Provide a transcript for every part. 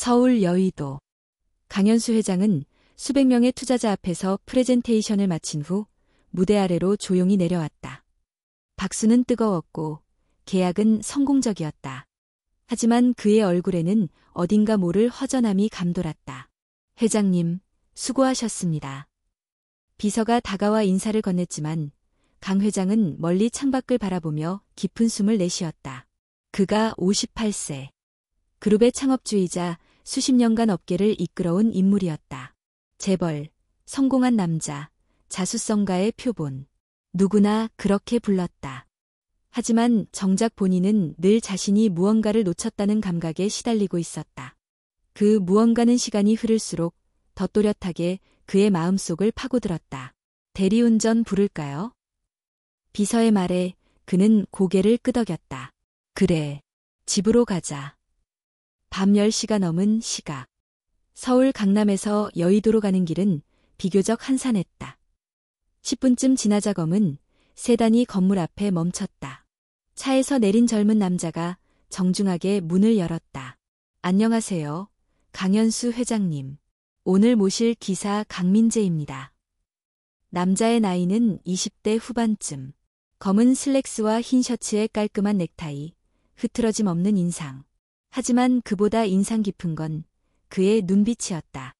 서울 여의도. 강현수 회장은 수백 명의 투자자 앞에서 프레젠테이션을 마친 후 무대 아래로 조용히 내려왔다. 박수는 뜨거웠고 계약은 성공적이었다. 하지만 그의 얼굴에는 어딘가 모를 허전함이 감돌았다. 회장님, 수고하셨습니다. 비서가 다가와 인사를 건넸지만 강 회장은 멀리 창밖을 바라보며 깊은 숨을 내쉬었다. 그가 58세. 그룹의 창업주이자 수십 년간 업계를 이끌어온 인물이었다. 재벌, 성공한 남자, 자수성가의 표본. 누구나 그렇게 불렀다. 하지만 정작 본인은 늘 자신이 무언가를 놓쳤다는 감각에 시달리고 있었다. 그 무언가는 시간이 흐를수록 더 또렷하게 그의 마음속을 파고들었다. 대리운전 부를까요? 비서의 말에 그는 고개를 끄덕였다. 그래, 집으로 가자. 밤 10시가 넘은 시각. 서울 강남에서 여의도로 가는 길은 비교적 한산했다. 10분쯤 지나자 검은 세단이 건물 앞에 멈췄다. 차에서 내린 젊은 남자가 정중하게 문을 열었다. 안녕하세요, 강현수 회장님. 오늘 모실 기사 강민재입니다. 남자의 나이는 20대 후반쯤. 검은 슬랙스와 흰 셔츠에 깔끔한 넥타이, 흐트러짐 없는 인상. 하지만 그보다 인상 깊은 건 그의 눈빛이었다.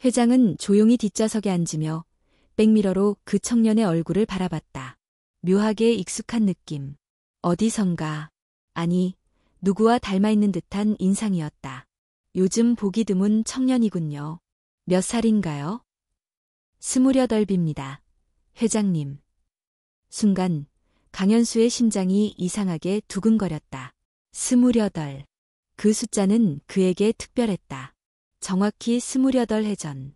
회장은 조용히 뒷좌석에 앉으며 백미러로 그 청년의 얼굴을 바라봤다. 묘하게 익숙한 느낌. 어디선가, 아니, 누구와 닮아있는 듯한 인상이었다. 요즘 보기 드문 청년이군요. 몇 살인가요? 28입니다. 회장님. 순간 강현수의 심장이 이상하게 두근거렸다. 28. 그 숫자는 그에게 특별했다. 정확히 28해 전.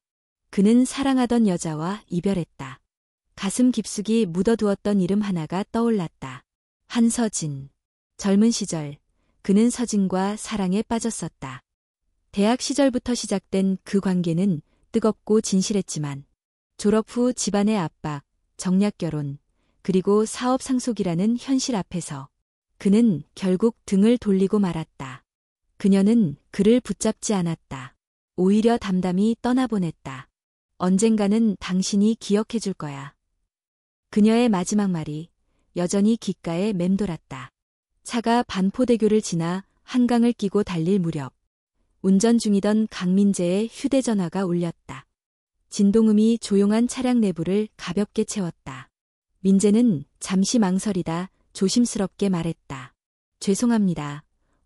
그는 사랑하던 여자와 이별했다. 가슴 깊숙이 묻어두었던 이름 하나가 떠올랐다. 한서진. 젊은 시절 그는 서진과 사랑에 빠졌었다. 대학 시절부터 시작된 그 관계는 뜨겁고 진실했지만 졸업 후 집안의 압박, 정략 결혼, 그리고 사업 상속이라는 현실 앞에서 그는 결국 등을 돌리고 말았다. 그녀는 그를 붙잡지 않았다. 오히려 담담히 떠나보냈다. 언젠가는 당신이 기억해줄 거야. 그녀의 마지막 말이 여전히 귓가에 맴돌았다. 차가 반포대교를 지나 한강을 끼고 달릴 무렵 운전 중이던 강민재의 휴대전화가 울렸다. 진동음이 조용한 차량 내부를 가볍게 채웠다. 민재는 잠시 망설이다 조심스럽게 말했다. 죄송합니다.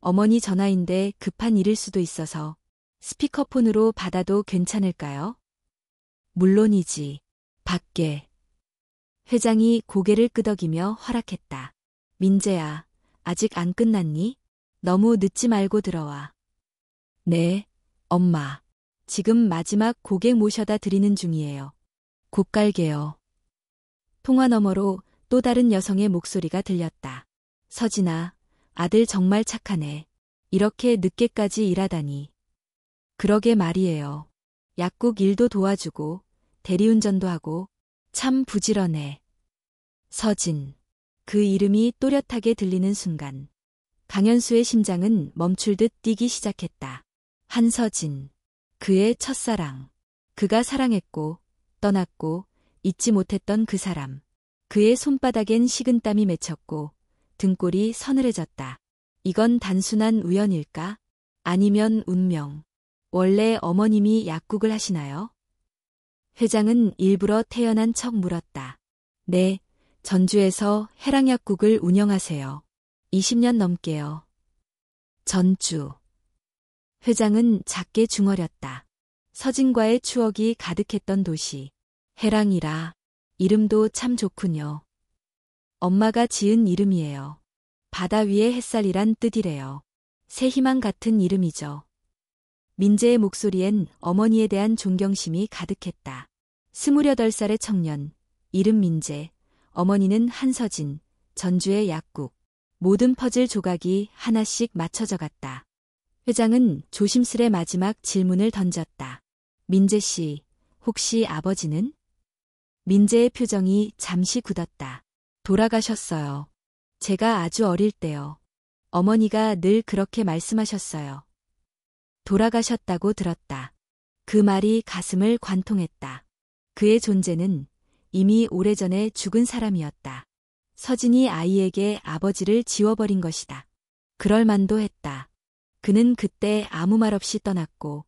어머니 전화인데 급한 일일 수도 있어서 스피커폰으로 받아도 괜찮을까요? 물론이지. 밖에. 회장이 고개를 끄덕이며 허락했다. 민재야, 아직 안 끝났니? 너무 늦지 말고 들어와. 네, 엄마. 지금 마지막 고객 모셔다 드리는 중이에요. 곧 갈게요. 통화 너머로 또 다른 여성의 목소리가 들렸다. 서진아, 아들 정말 착하네. 이렇게 늦게까지 일하다니. 그러게 말이에요. 약국 일도 도와주고 대리운전도 하고 참 부지런해. 서진. 그 이름이 또렷하게 들리는 순간 강현수의 심장은 멈출 듯 뛰기 시작했다. 한서진. 그의 첫사랑. 그가 사랑했고 떠났고 잊지 못했던 그 사람. 그의 손바닥엔 식은땀이 맺혔고 등골이 서늘해졌다. 이건 단순한 우연일까? 아니면 운명. 원래 어머님이 약국을 하시나요? 회장은 일부러 태연한 척 물었다. 네, 전주에서 해랑약국을 운영하세요. 20년 넘게요. 전주. 회장은 작게 중얼였다. 서진과의 추억이 가득했던 도시. 해랑이라. 이름도 참 좋군요. 엄마가 지은 이름이에요. 바다 위의 햇살이란 뜻이래요. 새 희망 같은 이름이죠. 민재의 목소리엔 어머니에 대한 존경심이 가득했다. 28살의 청년, 이름 민재, 어머니는 한서진, 전주의 약국. 모든 퍼즐 조각이 하나씩 맞춰져 갔다. 회장은 조심스레 마지막 질문을 던졌다. 민재 씨, 혹시 아버지는? 민재의 표정이 잠시 굳었다. 돌아가셨어요. 제가 아주 어릴 때요. 어머니가 늘 그렇게 말씀하셨어요. 돌아가셨다고 들었다. 그 말이 가슴을 관통했다. 그의 존재는 이미 오래전에 죽은 사람이었다. 서진이 아이에게 아버지를 지워버린 것이다. 그럴 만도 했다. 그는 그때 아무 말 없이 떠났고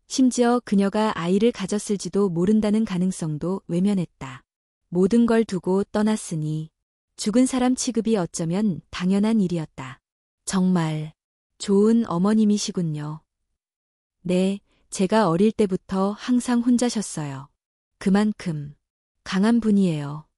심지어 그녀가 아이를 가졌을지도 모른다는 가능성도 외면했다. 모든 걸 두고 떠났으니 죽은 사람 취급이 어쩌면 당연한 일이었다. 정말 좋은 어머님이시군요. 네, 제가 어릴 때부터 항상 혼자셨어요. 그만큼 강한 분이에요.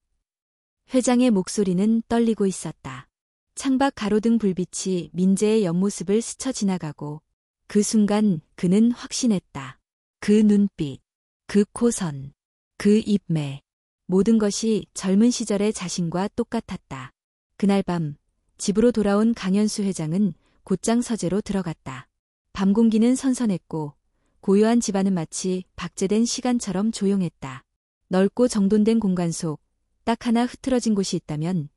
회장의 목소리는 떨리고 있었다. 창밖 가로등 불빛이 민재의 옆모습을 스쳐 지나가고 그 순간 그는 확신했다. 그 눈빛, 그 코선, 그 입매, 모든 것이 젊은 시절의 자신과 똑같았다. 그날 밤 집으로 돌아온 강현수 회장은 곧장 서재로 들어갔다. 밤 공기는 선선했고 고요한 집안은 마치 박제된 시간처럼 조용했다. 넓고 정돈된 공간 속 딱 하나 흐트러진 곳이 있다면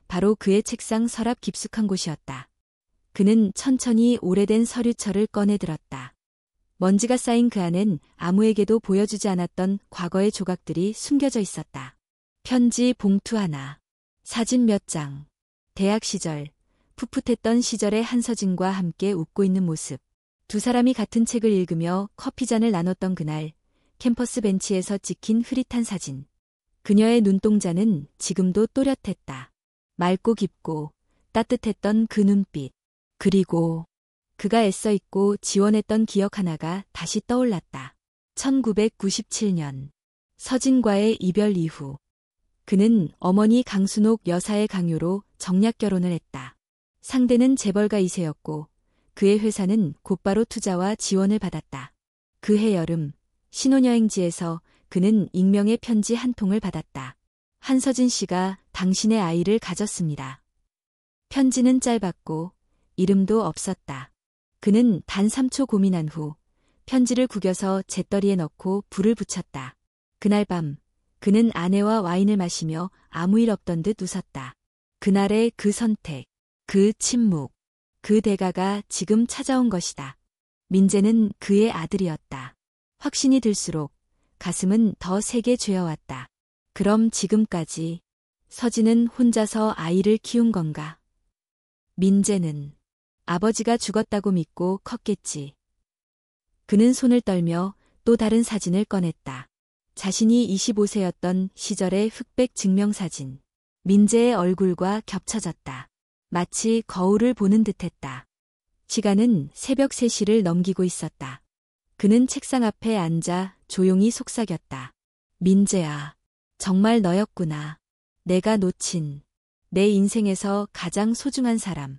바로 그의 책상 서랍 깊숙한 곳이었다. 그는 천천히 오래된 서류철을 꺼내 들었다. 먼지가 쌓인 그 안엔 아무에게도 보여주지 않았던 과거의 조각들이 숨겨져 있었다. 편지 봉투 하나, 사진 몇 장, 대학 시절, 풋풋했던 시절의 한서진과 함께 웃고 있는 모습. 두 사람이 같은 책을 읽으며 커피잔을 나눴던 그날, 캠퍼스 벤치에서 찍힌 흐릿한 사진. 그녀의 눈동자는 지금도 또렷했다. 맑고 깊고 따뜻했던 그 눈빛. 그리고 그가 애써 잊고 지원했던 기억 하나가 다시 떠올랐다. 1997년 서진과의 이별 이후 그는 어머니 강순옥 여사의 강요로 정략 결혼을 했다. 상대는 재벌가 2세였고 그의 회사는 곧바로 투자와 지원을 받았다. 그해 여름 신혼여행지에서 그는 익명의 편지 한 통을 받았다. 한서진 씨가 당신의 아이를 가졌습니다. 편지는 짧았고 이름도 없었다. 그는 단 3초 고민한 후 편지를 구겨서 잿더리에 넣고 불을 붙였다. 그날 밤 그는 아내와 와인을 마시며 아무 일 없던 듯 웃었다. 그날의 그 선택, 그 침묵, 그 대가가 지금 찾아온 것이다. 민재는 그의 아들이었다. 확신이 들수록 가슴은 더 세게 죄어왔다. 그럼 지금까지 서진은 혼자서 아이를 키운 건가? 민재는 아버지가 죽었다고 믿고 컸겠지. 그는 손을 떨며 또 다른 사진을 꺼냈다. 자신이 25세였던 시절의 흑백 증명사진. 민재의 얼굴과 겹쳐졌다. 마치 거울을 보는 듯했다. 시간은 새벽 3시를 넘기고 있었다. 그는 책상 앞에 앉아 조용히 속삭였다. 민재야, 정말 너였구나. 내가 놓친 내 인생에서 가장 소중한 사람.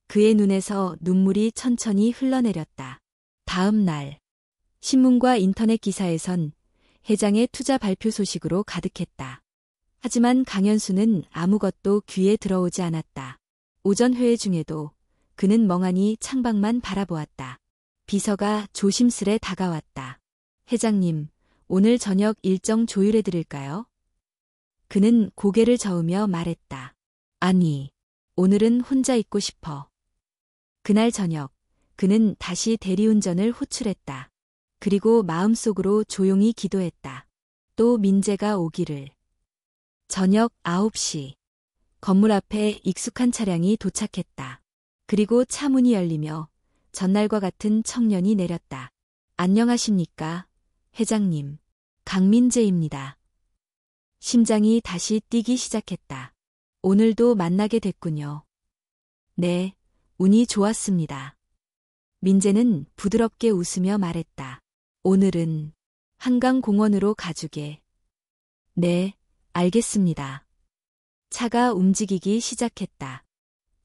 그의 눈에서 눈물이 천천히 흘러내렸다. 다음 날 신문과 인터넷 기사에선 회장의 투자 발표 소식으로 가득했다. 하지만 강현수는 아무것도 귀에 들어오지 않았다. 오전 회의 중에도 그는 멍하니 창밖만 바라보았다. 비서가 조심스레 다가왔다. 회장님, 오늘 저녁 일정 조율해 드릴까요? 그는 고개를 저으며 말했다. 아니, 오늘은 혼자 있고 싶어. 그날 저녁, 그는 다시 대리운전을 호출했다. 그리고 마음속으로 조용히 기도했다. 또 민재가 오기를. 저녁 9시. 건물 앞에 익숙한 차량이 도착했다. 그리고 차 문이 열리며 전날과 같은 청년이 내렸다. 안녕하십니까, 회장님. 강민재입니다. 심장이 다시 뛰기 시작했다. 오늘도 만나게 됐군요. 네, 운이 좋았습니다. 민재는 부드럽게 웃으며 말했다. 오늘은 한강공원으로 가주게. 네, 알겠습니다. 차가 움직이기 시작했다.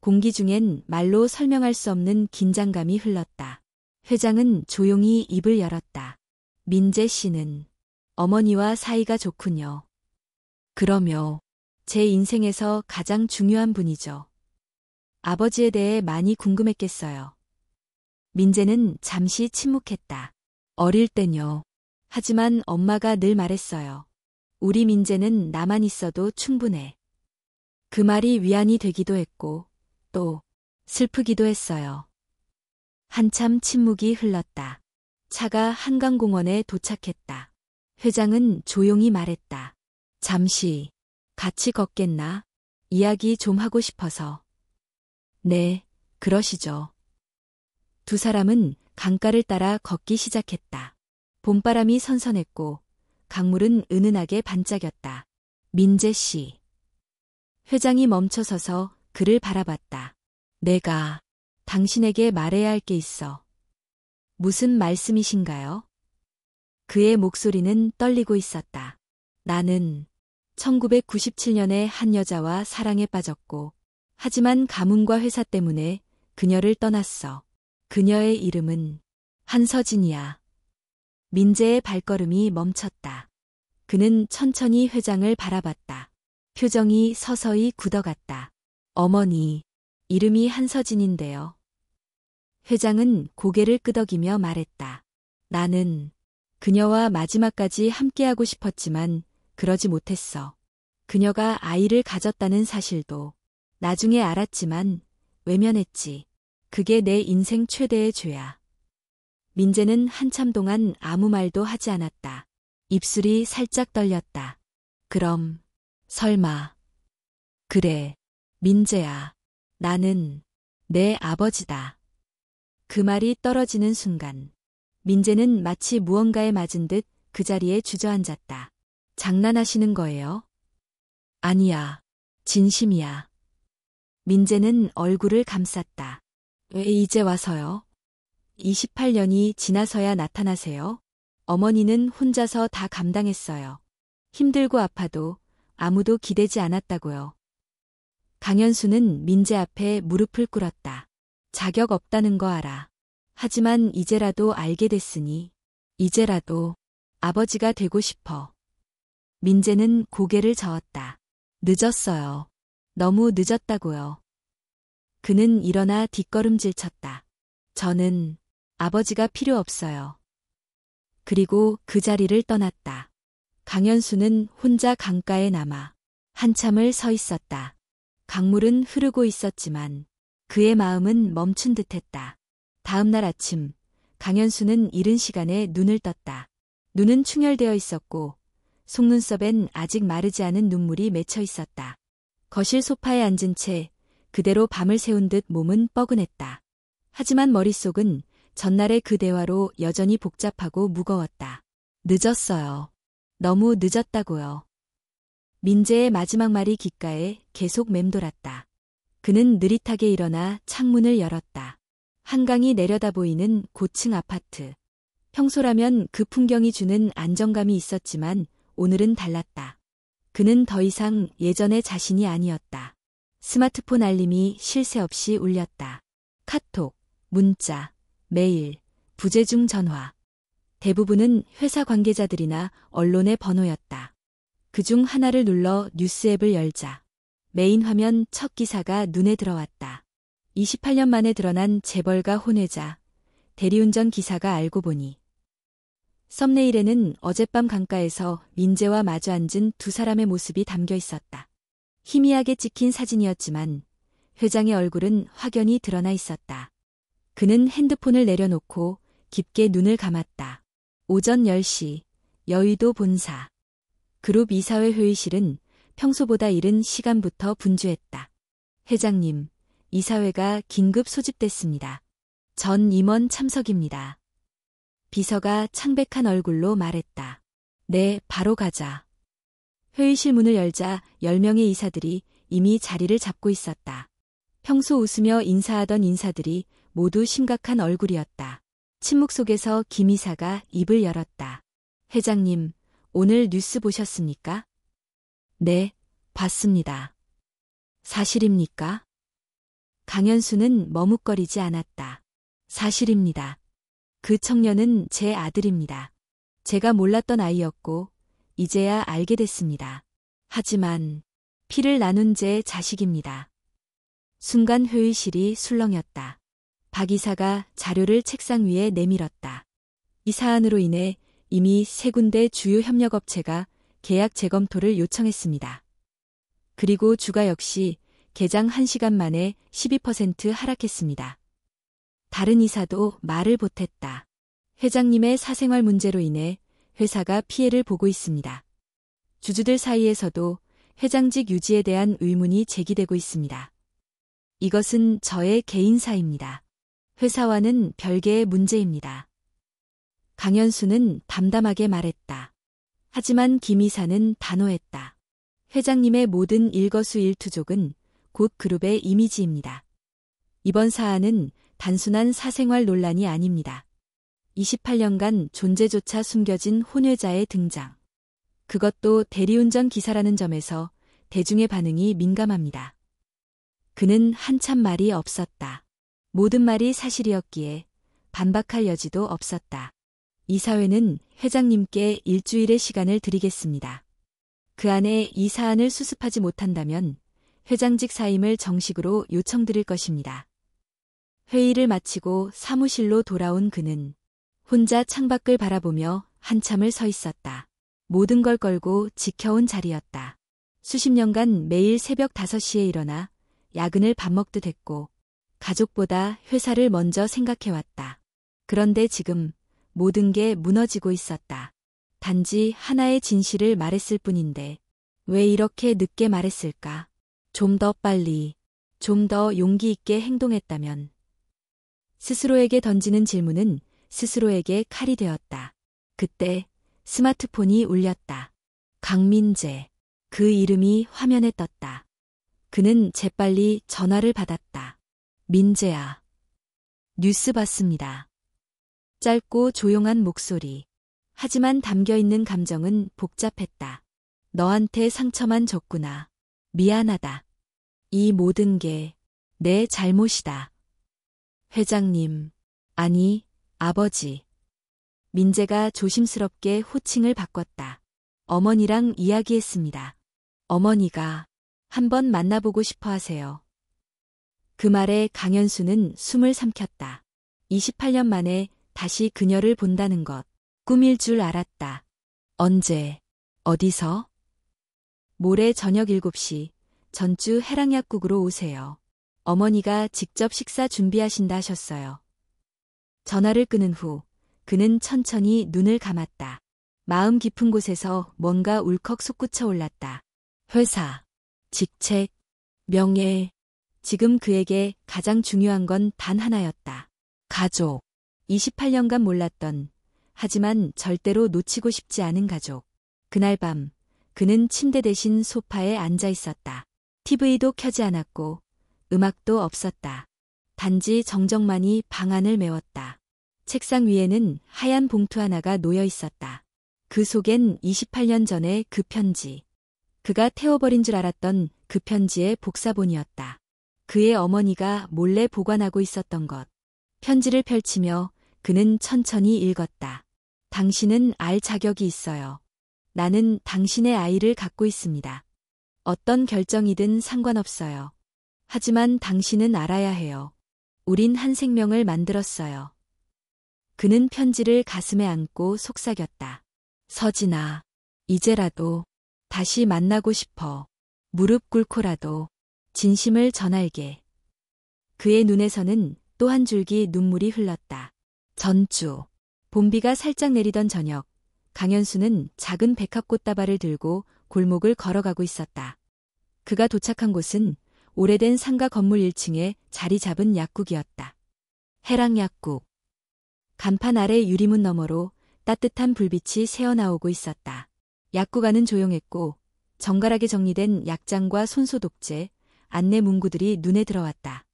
공기 중엔 말로 설명할 수 없는 긴장감이 흘렀다. 회장은 조용히 입을 열었다. 민재 씨는 어머니와 사이가 좋군요. 그러며 제 인생에서 가장 중요한 분이죠. 아버지에 대해 많이 궁금했겠어요. 민재는 잠시 침묵했다. 어릴 땐요. 하지만 엄마가 늘 말했어요. 우리 민재는 나만 있어도 충분해. 그 말이 위안이 되기도 했고 또 슬프기도 했어요. 한참 침묵이 흘렀다. 차가 한강공원에 도착했다. 회장은 조용히 말했다. 잠시 같이 걷겠나? 이야기 좀 하고 싶어서. 네, 그러시죠. 두 사람은 강가를 따라 걷기 시작했다. 봄바람이 선선했고 강물은 은은하게 반짝였다. 민재 씨. 회장이 멈춰서서 그를 바라봤다. 내가 당신에게 말해야 할 게 있어. 무슨 말씀이신가요? 그의 목소리는 떨리고 있었다. 나는 1997년에 한 여자와 사랑에 빠졌고, 하지만 가문과 회사 때문에 그녀를 떠났어. 그녀의 이름은 한서진이야. 민재의 발걸음이 멈췄다. 그는 천천히 회장을 바라봤다. 표정이 서서히 굳어갔다. 어머니, 이름이 한서진인데요. 회장은 고개를 끄덕이며 말했다. 나는 그녀와 마지막까지 함께하고 싶었지만 그러지 못했어. 그녀가 아이를 가졌다는 사실도 나중에 알았지만 외면했지. 그게 내 인생 최대의 죄야. 민재는 한참 동안 아무 말도 하지 않았다. 입술이 살짝 떨렸다. 그럼, 설마. 그래, 민재야. 나는 내 아버지다. 그 말이 떨어지는 순간, 민재는 마치 무언가에 맞은 듯 그 자리에 주저앉았다. 장난하시는 거예요? 아니야. 진심이야. 민재는 얼굴을 감쌌다. 왜 이제 와서요? 28년이 지나서야 나타나세요? 어머니는 혼자서 다 감당했어요. 힘들고 아파도 아무도 기대지 않았다고요. 강현수는 민재 앞에 무릎을 꿇었다. 자격 없다는 거 알아. 하지만 이제라도 알게 됐으니 이제라도 아버지가 되고 싶어. 민재는 고개를 저었다. 늦었어요. 너무 늦었다고요. 그는 일어나 뒷걸음질 쳤다. 저는 아버지가 필요 없어요. 그리고 그 자리를 떠났다. 강현수는 혼자 강가에 남아 한참을 서 있었다. 강물은 흐르고 있었지만 그의 마음은 멈춘 듯했다. 다음 날 아침, 강현수는 이른 시간에 눈을 떴다. 눈은 충혈되어 있었고 속눈썹엔 아직 마르지 않은 눈물이 맺혀 있었다. 거실 소파에 앉은 채 그대로 밤을 새운 듯 몸은 뻐근했다. 하지만 머릿속은 전날의 그 대화로 여전히 복잡하고 무거웠다. 늦었어요. 너무 늦었다고요. 민재의 마지막 말이 귓가에 계속 맴돌았다. 그는 느릿하게 일어나 창문을 열었다. 한강이 내려다 보이는 고층 아파트. 평소라면 그 풍경이 주는 안정감이 있었지만 오늘은 달랐다. 그는 더 이상 예전의 자신이 아니었다. 스마트폰 알림이 쉴 새 없이 울렸다. 카톡, 문자, 메일, 부재중 전화. 대부분은 회사 관계자들이나 언론의 번호였다. 그중 하나를 눌러 뉴스 앱을 열자 메인 화면 첫 기사가 눈에 들어왔다. 28년 만에 드러난 재벌가 혼외자, 대리운전 기사가 알고 보니 썸네일에는 어젯밤 강가에서 민재와 마주 앉은 두 사람의 모습이 담겨 있었다. 희미하게 찍힌 사진이었지만 회장의 얼굴은 확연히 드러나 있었다. 그는 핸드폰을 내려놓고 깊게 눈을 감았다. 오전 10시, 여의도 본사. 그룹 이사회 회의실은 평소보다 이른 시간부터 분주했다. 회장님, 이사회가 긴급 소집됐습니다. 전 임원 참석입니다. 비서가 창백한 얼굴로 말했다. 네, 바로 가자. 회의실 문을 열자 10명의 이사들이 이미 자리를 잡고 있었다. 평소 웃으며 인사하던 인사들이 모두 심각한 얼굴이었다. 침묵 속에서 김 이사가 입을 열었다. 회장님, 오늘 뉴스 보셨습니까? 네, 봤습니다. 사실입니까? 강현수는 머뭇거리지 않았다. 사실입니다. 그 청년은 제 아들입니다. 제가 몰랐던 아이였고 이제야 알게 됐습니다. 하지만 피를 나눈 제 자식입니다. 순간 회의실이 술렁였다. 박 이사가 자료를 책상 위에 내밀었다. 이 사안으로 인해 이미 3군데 주요 협력업체가 계약 재검토를 요청했습니다. 그리고 주가 역시 개장 1시간 만에 12% 하락했습니다. 다른 이사도 말을 보탰다. 회장님의 사생활 문제로 인해 회사가 피해를 보고 있습니다. 주주들 사이에서도 회장직 유지에 대한 의문이 제기되고 있습니다. 이것은 저의 개인사입니다. 회사와는 별개의 문제입니다. 강현수는 담담하게 말했다. 하지만 김 이사는 단호했다. 회장님의 모든 일거수일투족은 곧 그룹의 이미지입니다. 이번 사안은 단순한 사생활 논란이 아닙니다. 28년간 존재조차 숨겨진 혼외자의 등장. 그것도 대리운전 기사라는 점에서 대중의 반응이 민감합니다. 그는 한참 말이 없었다. 모든 말이 사실이었기에 반박할 여지도 없었다. 이사회는 회장님께 일주일의 시간을 드리겠습니다. 그 안에 이 사안을 수습하지 못한다면 회장직 사임을 정식으로 요청드릴 것입니다. 회의를 마치고 사무실로 돌아온 그는 혼자 창밖을 바라보며 한참을 서 있었다. 모든 걸 걸고 지켜온 자리였다. 수십 년간 매일 새벽 5시에 일어나 야근을 밥 먹듯 했고 가족보다 회사를 먼저 생각해왔다. 그런데 지금 모든 게 무너지고 있었다. 단지 하나의 진실을 말했을 뿐인데 왜 이렇게 늦게 말했을까? 좀 더 빨리, 좀 더 용기 있게 행동했다면. 스스로에게 던지는 질문은 스스로에게 칼이 되었다. 그때 스마트폰이 울렸다. 강민재. 그 이름이 화면에 떴다. 그는 재빨리 전화를 받았다. 민재야. 뉴스 봤습니다. 짧고 조용한 목소리. 하지만 담겨있는 감정은 복잡했다. 너한테 상처만 줬구나. 미안하다. 이 모든 게 내 잘못이다. 회장님. 아니, 아버지. 민재가 조심스럽게 호칭을 바꿨다. 어머니랑 이야기했습니다. 어머니가 한번 만나보고 싶어 하세요. 그 말에 강현수는 숨을 삼켰다. 28년 만에 다시 그녀를 본다는 것. 꿈일 줄 알았다. 언제, 어디서? 모레 저녁 7시 전주 해랑약국으로 오세요. 어머니가 직접 식사 준비하신다 하셨어요. 전화를 끊은 후 그는 천천히 눈을 감았다. 마음 깊은 곳에서 뭔가 울컥 솟구쳐 올랐다. 회사, 직책, 명예. 지금 그에게 가장 중요한 건 단 하나였다. 가족. 28년간 몰랐던, 하지만 절대로 놓치고 싶지 않은 가족. 그날 밤 그는 침대 대신 소파에 앉아 있었다. TV도 켜지 않았고 음악도 없었다. 단지 정적만이 방 안을 메웠다. 책상 위에는 하얀 봉투 하나가 놓여 있었다. 그 속엔 28년 전의 그 편지. 그가 태워버린 줄 알았던 그 편지의 복사본이었다. 그의 어머니가 몰래 보관하고 있었던 것. 편지를 펼치며 그는 천천히 읽었다. 당신은 알 자격이 있어요. 나는 당신의 아이를 갖고 있습니다. 어떤 결정이든 상관없어요. 하지만 당신은 알아야 해요. 우린 한 생명을 만들었어요. 그는 편지를 가슴에 안고 속삭였다. 서진아, 이제라도 다시 만나고 싶어. 무릎 꿇고라도 진심을 전할게. 그의 눈에서는 또 한 줄기 눈물이 흘렀다. 전주. 봄비가 살짝 내리던 저녁, 강현수는 작은 백합꽃다발을 들고 골목을 걸어가고 있었다. 그가 도착한 곳은 오래된 상가 건물 1층에 자리 잡은 약국이었다. 해랑약국. 간판 아래 유리문 너머로 따뜻한 불빛이 새어나오고 있었다. 약국 안은 조용했고 정갈하게 정리된 약장과 손소독제, 안내 문구들이 눈에 들어왔다.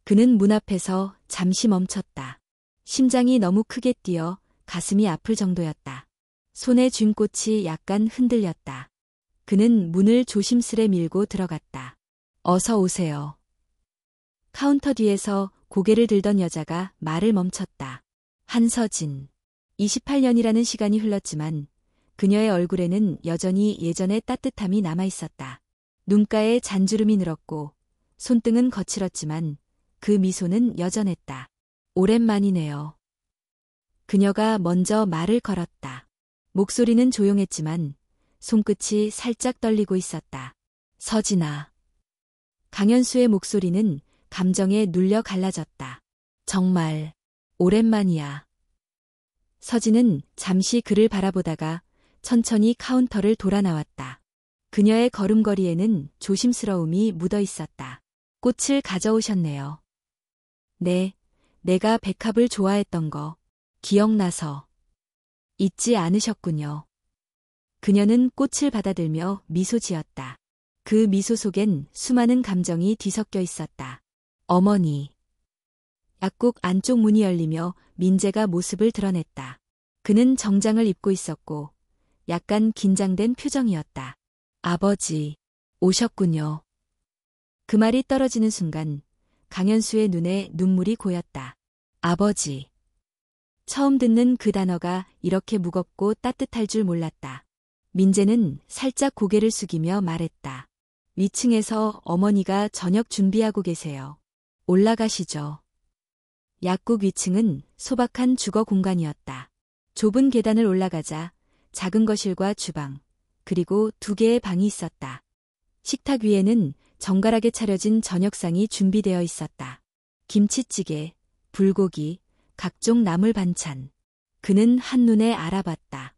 그는 문 앞에서 잠시 멈췄다. 심장이 너무 크게 뛰어 가슴이 아플 정도였다. 손에 쥔 꽃이 약간 흔들렸다. 그는 문을 조심스레 밀고 들어갔다. 어서 오세요. 카운터 뒤에서 고개를 들던 여자가 말을 멈췄다. 한서진. 28년이라는 시간이 흘렀지만 그녀의 얼굴에는 여전히 예전의 따뜻함이 남아있었다. 눈가에 잔주름이 늘었고 손등은 거칠었지만 그 미소는 여전했다. 오랜만이네요. 그녀가 먼저 말을 걸었다. 목소리는 조용했지만 손끝이 살짝 떨리고 있었다. 서진아. 강현수의 목소리는 감정에 눌려 갈라졌다. 정말 오랜만이야. 서진은 잠시 그를 바라보다가 천천히 카운터를 돌아 나왔다. 그녀의 걸음걸이에는 조심스러움이 묻어 있었다. 꽃을 가져오셨네요. 네, 내가 백합을 좋아했던 거 기억나서. 잊지 않으셨군요. 그녀는 꽃을 받아들며 미소 지었다. 그 미소 속엔 수많은 감정이 뒤섞여 있었다. 어머니. 약국 안쪽 문이 열리며 민재가 모습을 드러냈다. 그는 정장을 입고 있었고 약간 긴장된 표정이었다. 아버지, 오셨군요. 그 말이 떨어지는 순간 강현수의 눈에 눈물이 고였다. 아버지. 처음 듣는 그 단어가 이렇게 무겁고 따뜻할 줄 몰랐다. 민재는 살짝 고개를 숙이며 말했다. 위층에서 어머니가 저녁 준비하고 계세요. 올라가시죠. 약국 위층은 소박한 주거 공간이었다. 좁은 계단을 올라가자 작은 거실과 주방, 그리고 2개의 방이 있었다. 식탁 위에는 정갈하게 차려진 저녁상이 준비되어 있었다. 김치찌개, 불고기, 각종 나물 반찬. 그는 한눈에 알아봤다.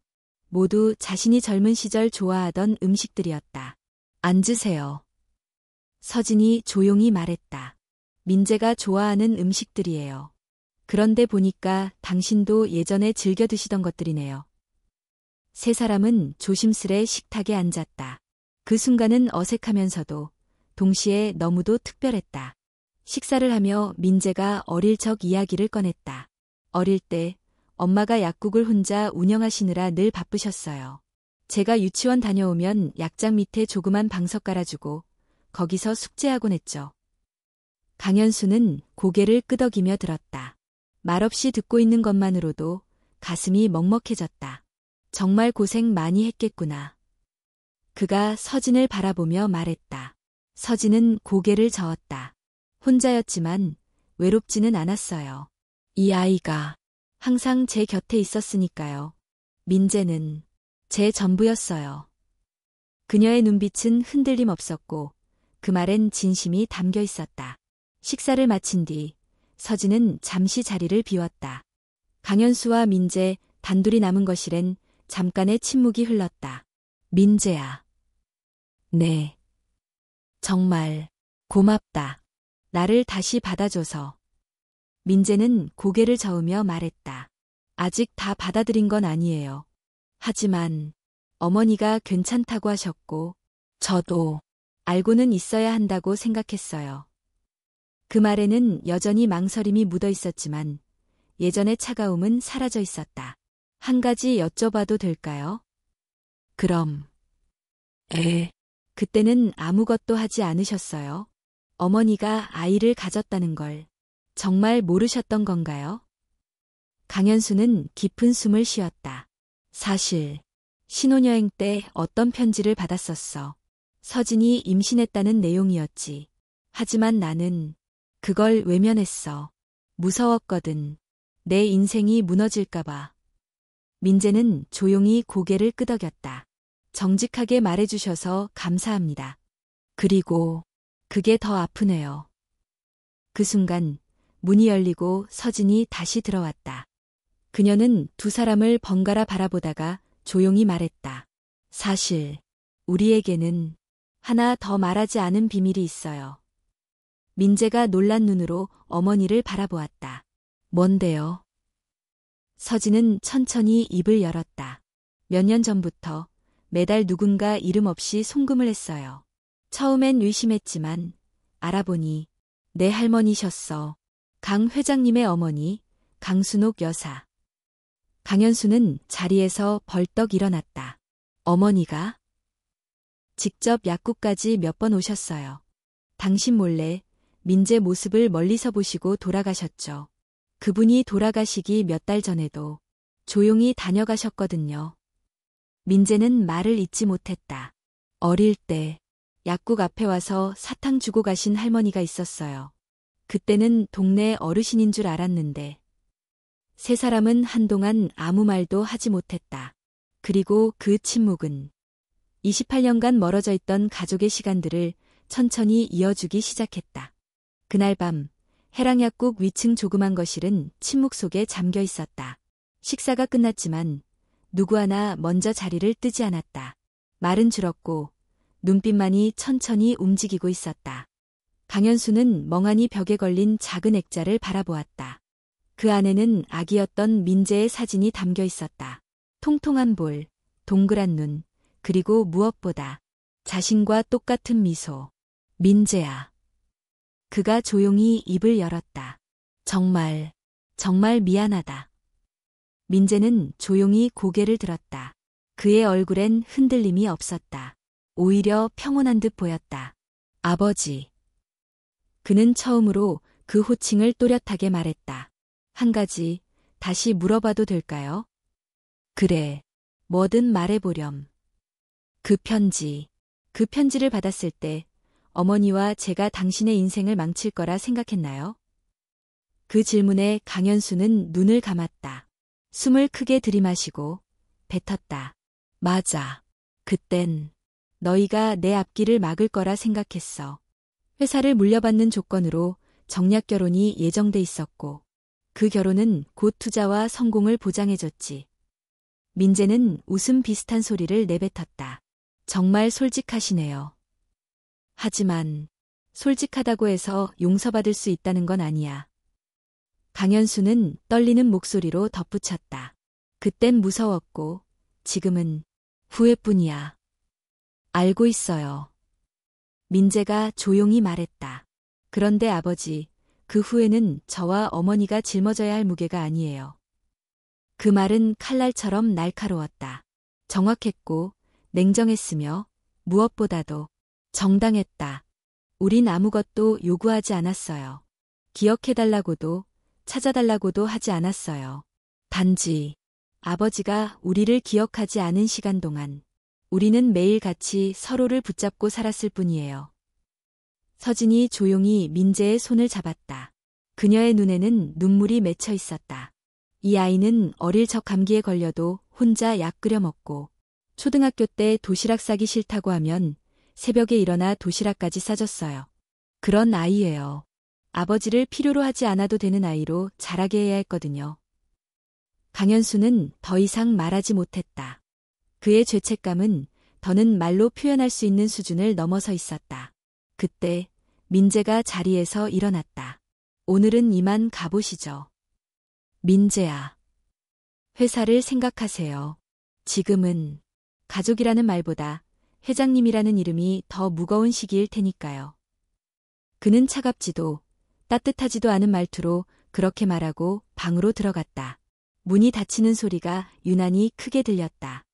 모두 자신이 젊은 시절 좋아하던 음식들이었다. 앉으세요. 서진이 조용히 말했다. 민재가 좋아하는 음식들이에요. 그런데 보니까 당신도 예전에 즐겨 드시던 것들이네요. 세 사람은 조심스레 식탁에 앉았다. 그 순간은 어색하면서도 동시에 너무도 특별했다. 식사를 하며 민재가 어릴 적 이야기를 꺼냈다. 어릴 때 엄마가 약국을 혼자 운영하시느라 늘 바쁘셨어요. 제가 유치원 다녀오면 약장 밑에 조그만 방석 깔아주고 거기서 숙제하곤 했죠. 강현수는 고개를 끄덕이며 들었다. 말없이 듣고 있는 것만으로도 가슴이 먹먹해졌다. 정말 고생 많이 했겠구나. 그가 서진을 바라보며 말했다. 서진은 고개를 저었다. 혼자였지만 외롭지는 않았어요. 이 아이가 항상 제 곁에 있었으니까요. 민재는 제 전부였어요. 그녀의 눈빛은 흔들림 없었고 그 말엔 진심이 담겨 있었다. 식사를 마친 뒤 서진은 잠시 자리를 비웠다. 강현수와 민재 단둘이 남은 거실엔 잠깐의 침묵이 흘렀다. 민재야. 네. 정말 고맙다. 나를 다시 받아줘서. 민재는 고개를 저으며 말했다. 아직 다 받아들인 건 아니에요. 하지만 어머니가 괜찮다고 하셨고 저도 알고는 있어야 한다고 생각했어요. 그 말에는 여전히 망설임이 묻어 있었지만 예전의 차가움은 사라져 있었다. 한 가지 여쭤봐도 될까요? 그럼. 그때는 아무것도 하지 않으셨어요? 어머니가 아이를 가졌다는 걸 정말 모르셨던 건가요? 강현수는 깊은 숨을 쉬었다. 사실 신혼여행 때 어떤 편지를 받았었어. 서진이 임신했다는 내용이었지. 하지만 나는 그걸 외면했어. 무서웠거든. 내 인생이 무너질까봐. 민재는 조용히 고개를 끄덕였다. 정직하게 말해주셔서 감사합니다. 그리고 그게 더 아프네요. 그 순간 문이 열리고 서진이 다시 들어왔다. 그녀는 두 사람을 번갈아 바라보다가 조용히 말했다. 사실 우리에게는 하나 더 말하지 않은 비밀이 있어요. 민재가 놀란 눈으로 어머니를 바라보았다. 뭔데요? 서진은 천천히 입을 열었다. 몇 년 전부터 매달 누군가 이름 없이 송금을 했어요. 처음엔 의심했지만 알아보니 내 할머니셨어. 강 회장님의 어머니, 강순옥 여사. 강현수는 자리에서 벌떡 일어났다. 어머니가? 직접 약국까지 몇 번 오셨어요. 당신 몰래 민재 모습을 멀리서 보시고 돌아가셨죠. 그분이 돌아가시기 몇 달 전에도 조용히 다녀가셨거든요. 민재는 말을 잇지 못했다. 어릴 때 약국 앞에 와서 사탕 주고 가신 할머니가 있었어요. 그때는 동네 어르신인 줄 알았는데 세 사람은 한동안 아무 말도 하지 못했다. 그리고 그 침묵은 28년간 멀어져 있던 가족의 시간들을 천천히 이어주기 시작했다. 그날 밤 해랑약국 위층 조그만 거실은 침묵 속에 잠겨 있었다. 식사가 끝났지만 누구 하나 먼저 자리를 뜨지 않았다. 말은 줄었고 눈빛만이 천천히 움직이고 있었다. 강현수는 멍하니 벽에 걸린 작은 액자를 바라보았다. 그 안에는 아기였던 민재의 사진이 담겨 있었다. 통통한 볼, 동그란 눈, 그리고 무엇보다 자신과 똑같은 미소. 민재야. 그가 조용히 입을 열었다. 정말 미안하다. 민재는 조용히 고개를 들었다. 그의 얼굴엔 흔들림이 없었다. 오히려 평온한 듯 보였다. 아버지. 그는 처음으로 그 호칭을 또렷하게 말했다. 한 가지 다시 물어봐도 될까요? 그래. 뭐든 말해보렴. 그 편지를 받았을 때 어머니와 제가 당신의 인생을 망칠 거라 생각했나요? 그 질문에 강현수는 눈을 감았다. 숨을 크게 들이마시고 뱉었다. 맞아. 그땐 너희가 내 앞길을 막을 거라 생각했어. 회사를 물려받는 조건으로 정략 결혼이 예정돼 있었고 그 결혼은 곧 투자와 성공을 보장해줬지. 민재는 웃음 비슷한 소리를 내뱉었다. 정말 솔직하시네요. 하지만 솔직하다고 해서 용서받을 수 있다는 건 아니야. 강현수는 떨리는 목소리로 덧붙였다. 그땐 무서웠고 지금은 후회뿐이야. 알고 있어요. 민재가 조용히 말했다. 그런데 아버지, 그 후회는 저와 어머니가 짊어져야 할 무게가 아니에요. 그 말은 칼날처럼 날카로웠다. 정확했고 냉정했으며 무엇보다도 정당했다. 우린 아무것도 요구하지 않았어요. 기억해달라고도 찾아달라고도 하지 않았어요. 단지 아버지가 우리를 기억하지 않은 시간 동안 우리는 매일 같이 서로를 붙잡고 살았을 뿐이에요. 서진이 조용히 민재의 손을 잡았다. 그녀의 눈에는 눈물이 맺혀 있었다. 이 아이는 어릴 적 감기에 걸려도 혼자 약 끓여 먹고 초등학교 때 도시락 싸기 싫다고 하면 새벽에 일어나 도시락까지 싸줬어요. 그런 아이예요. 아버지를 필요로 하지 않아도 되는 아이로 자라게 해야 했거든요. 강현수는 더 이상 말하지 못했다. 그의 죄책감은 더는 말로 표현할 수 있는 수준을 넘어서 있었다. 그때 민재가 자리에서 일어났다. 오늘은 이만 가보시죠. 민재야. 회사를 생각하세요. 지금은 가족이라는 말보다 회장님이라는 이름이 더 무거운 시기일 테니까요. 그는 차갑지도 따뜻하지도 않은 말투로 그렇게 말하고 방으로 들어갔다. 문이 닫히는 소리가 유난히 크게 들렸다.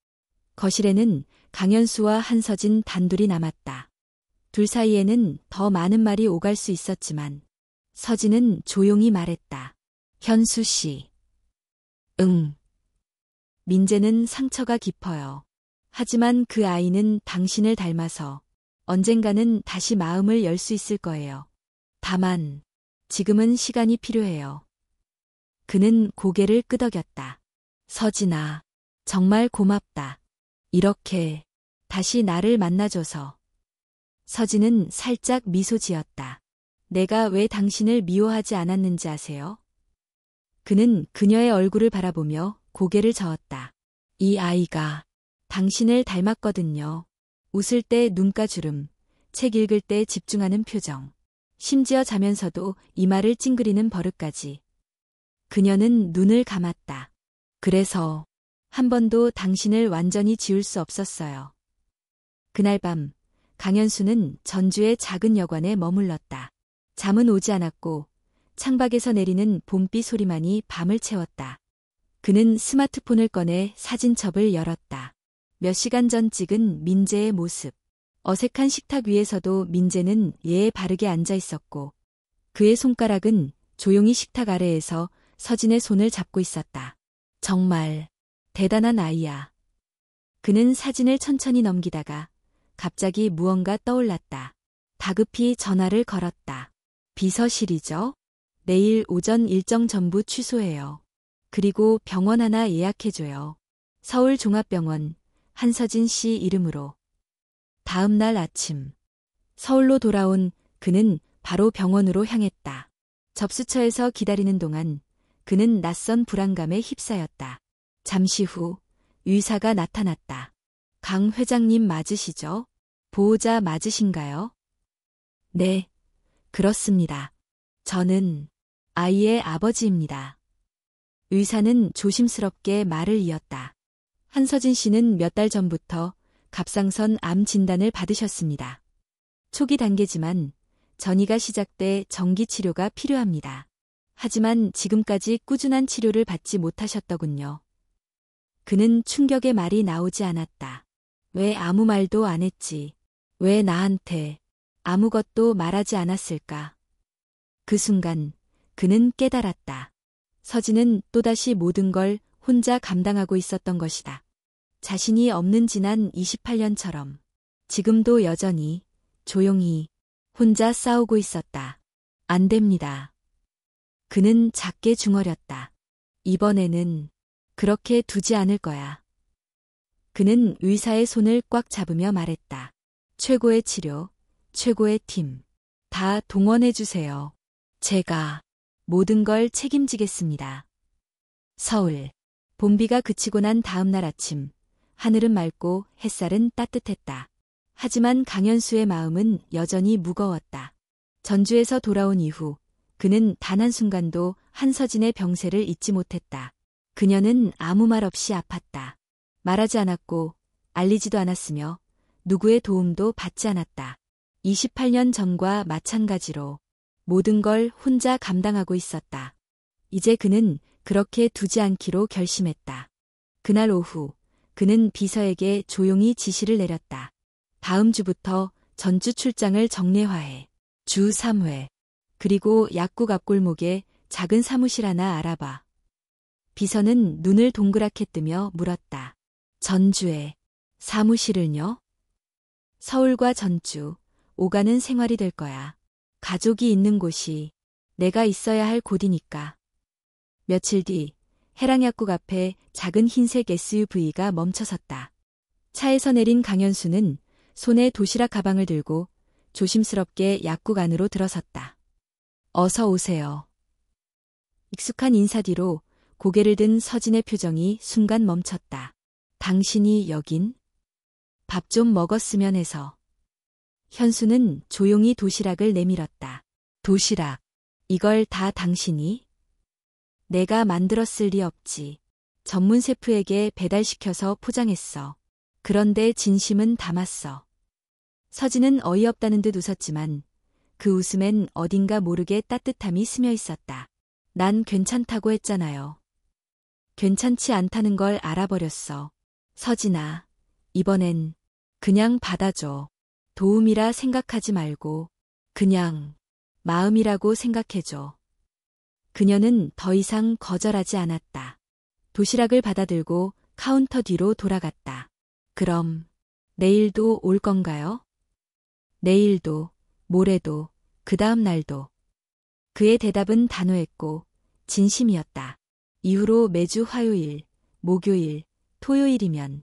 거실에는 강현수와 한서진 단둘이 남았다. 둘 사이에는 더 많은 말이 오갈 수 있었지만 서진은 조용히 말했다. 현수 씨. 응. 민재는 상처가 깊어요. 하지만 그 아이는 당신을 닮아서 언젠가는 다시 마음을 열 수 있을 거예요. 다만 지금은 시간이 필요해요. 그는 고개를 끄덕였다. 서진아, 정말 고맙다. 이렇게 다시 나를 만나줘서. 서진은 살짝 미소 지었다. 내가 왜 당신을 미워하지 않았는지 아세요? 그는 그녀의 얼굴을 바라보며 고개를 저었다. 이 아이가 당신을 닮았거든요. 웃을 때 눈가주름, 책 읽을 때 집중하는 표정, 심지어 자면서도 이마를 찡그리는 버릇까지. 그녀는 눈을 감았다. 그래서 한 번도 당신을 완전히 지울 수 없었어요. 그날 밤 강현수는 전주의 작은 여관에 머물렀다. 잠은 오지 않았고 창밖에서 내리는 봄비 소리만이 밤을 채웠다. 그는 스마트폰을 꺼내 사진첩을 열었다. 몇 시간 전 찍은 민재의 모습. 어색한 식탁 위에서도 민재는 예에 바르게 앉아 있었고 그의 손가락은 조용히 식탁 아래에서 서진의 손을 잡고 있었다. 정말 대단한 아이야. 그는 사진을 천천히 넘기다가 갑자기 무언가 떠올랐다. 다급히 전화를 걸었다. 비서실이죠? 내일 오전 일정 전부 취소해요. 그리고 병원 하나 예약해줘요. 서울종합병원 한서진 씨 이름으로. 다음 날 아침 서울로 돌아온 그는 바로 병원으로 향했다. 접수처에서 기다리는 동안 그는 낯선 불안감에 휩싸였다. 잠시 후 의사가 나타났다. 강 회장님 맞으시죠? 보호자 맞으신가요? 네, 그렇습니다. 저는 아이의 아버지입니다. 의사는 조심스럽게 말을 이었다. 한서진 씨는 몇 달 전부터 갑상선 암 진단을 받으셨습니다. 초기 단계지만 전이가 시작돼 정기 치료가 필요합니다. 하지만 지금까지 꾸준한 치료를 받지 못하셨더군요. 그는 충격의 말이 나오지 않았다. 왜 아무 말도 안 했지? 왜 나한테 아무것도 말하지 않았을까? 그 순간 그는 깨달았다. 서진은 또다시 모든 걸 혼자 감당하고 있었던 것이다. 자신이 없는 지난 28년처럼 지금도 여전히 조용히 혼자 싸우고 있었다. 안 됩니다. 그는 작게 중얼였다. 이번에는 그렇게 두지 않을 거야. 그는 의사의 손을 꽉 잡으며 말했다. 최고의 치료, 최고의 팀, 다 동원해주세요. 제가 모든 걸 책임지겠습니다. 서울. 봄비가 그치고 난 다음 날 아침, 하늘은 맑고 햇살은 따뜻했다. 하지만 강현수의 마음은 여전히 무거웠다. 전주에서 돌아온 이후 그는 단 한순간도 한서진의 병세를 잊지 못했다. 그녀는 아무 말 없이 아팠다. 말하지 않았고 알리지도 않았으며 누구의 도움도 받지 않았다. 28년 전과 마찬가지로 모든 걸 혼자 감당하고 있었다. 이제 그는 그렇게 두지 않기로 결심했다. 그날 오후 그는 비서에게 조용히 지시를 내렸다. 다음 주부터 전주 출장을 정례화해. 주 3회. 그리고 약국 앞골목에 작은 사무실 하나 알아봐. 비서는 눈을 동그랗게 뜨며 물었다. 전주에 사무실을요? 서울과 전주, 오가는 생활이 될 거야. 가족이 있는 곳이 내가 있어야 할 곳이니까. 며칠 뒤 해랑약국 앞에 작은 흰색 SUV가 멈춰섰다. 차에서 내린 강현수는 손에 도시락 가방을 들고 조심스럽게 약국 안으로 들어섰다. 어서 오세요. 익숙한 인사 뒤로 고개를 든 서진의 표정이 순간 멈췄다. 당신이 여긴? 밥 좀 먹었으면 해서. 현수는 조용히 도시락을 내밀었다. 도시락. 이걸 다 당신이? 내가 만들었을 리 없지. 전문 셰프에게 배달시켜서 포장했어. 그런데 진심은 담았어. 서진은 어이없다는 듯 웃었지만 그 웃음엔 어딘가 모르게 따뜻함이 스며 있었다. 난 괜찮다고 했잖아요. 괜찮지 않다는 걸 알아버렸어. 서진아, 이번엔 그냥 받아줘. 도움이라 생각하지 말고 그냥 마음이라고 생각해줘. 그녀는 더 이상 거절하지 않았다. 도시락을 받아들고 카운터 뒤로 돌아갔다. 그럼 내일도 올 건가요? 내일도, 모레도, 그 다음 날도. 그의 대답은 단호했고 진심이었다. 이후로 매주 화요일, 목요일, 토요일이면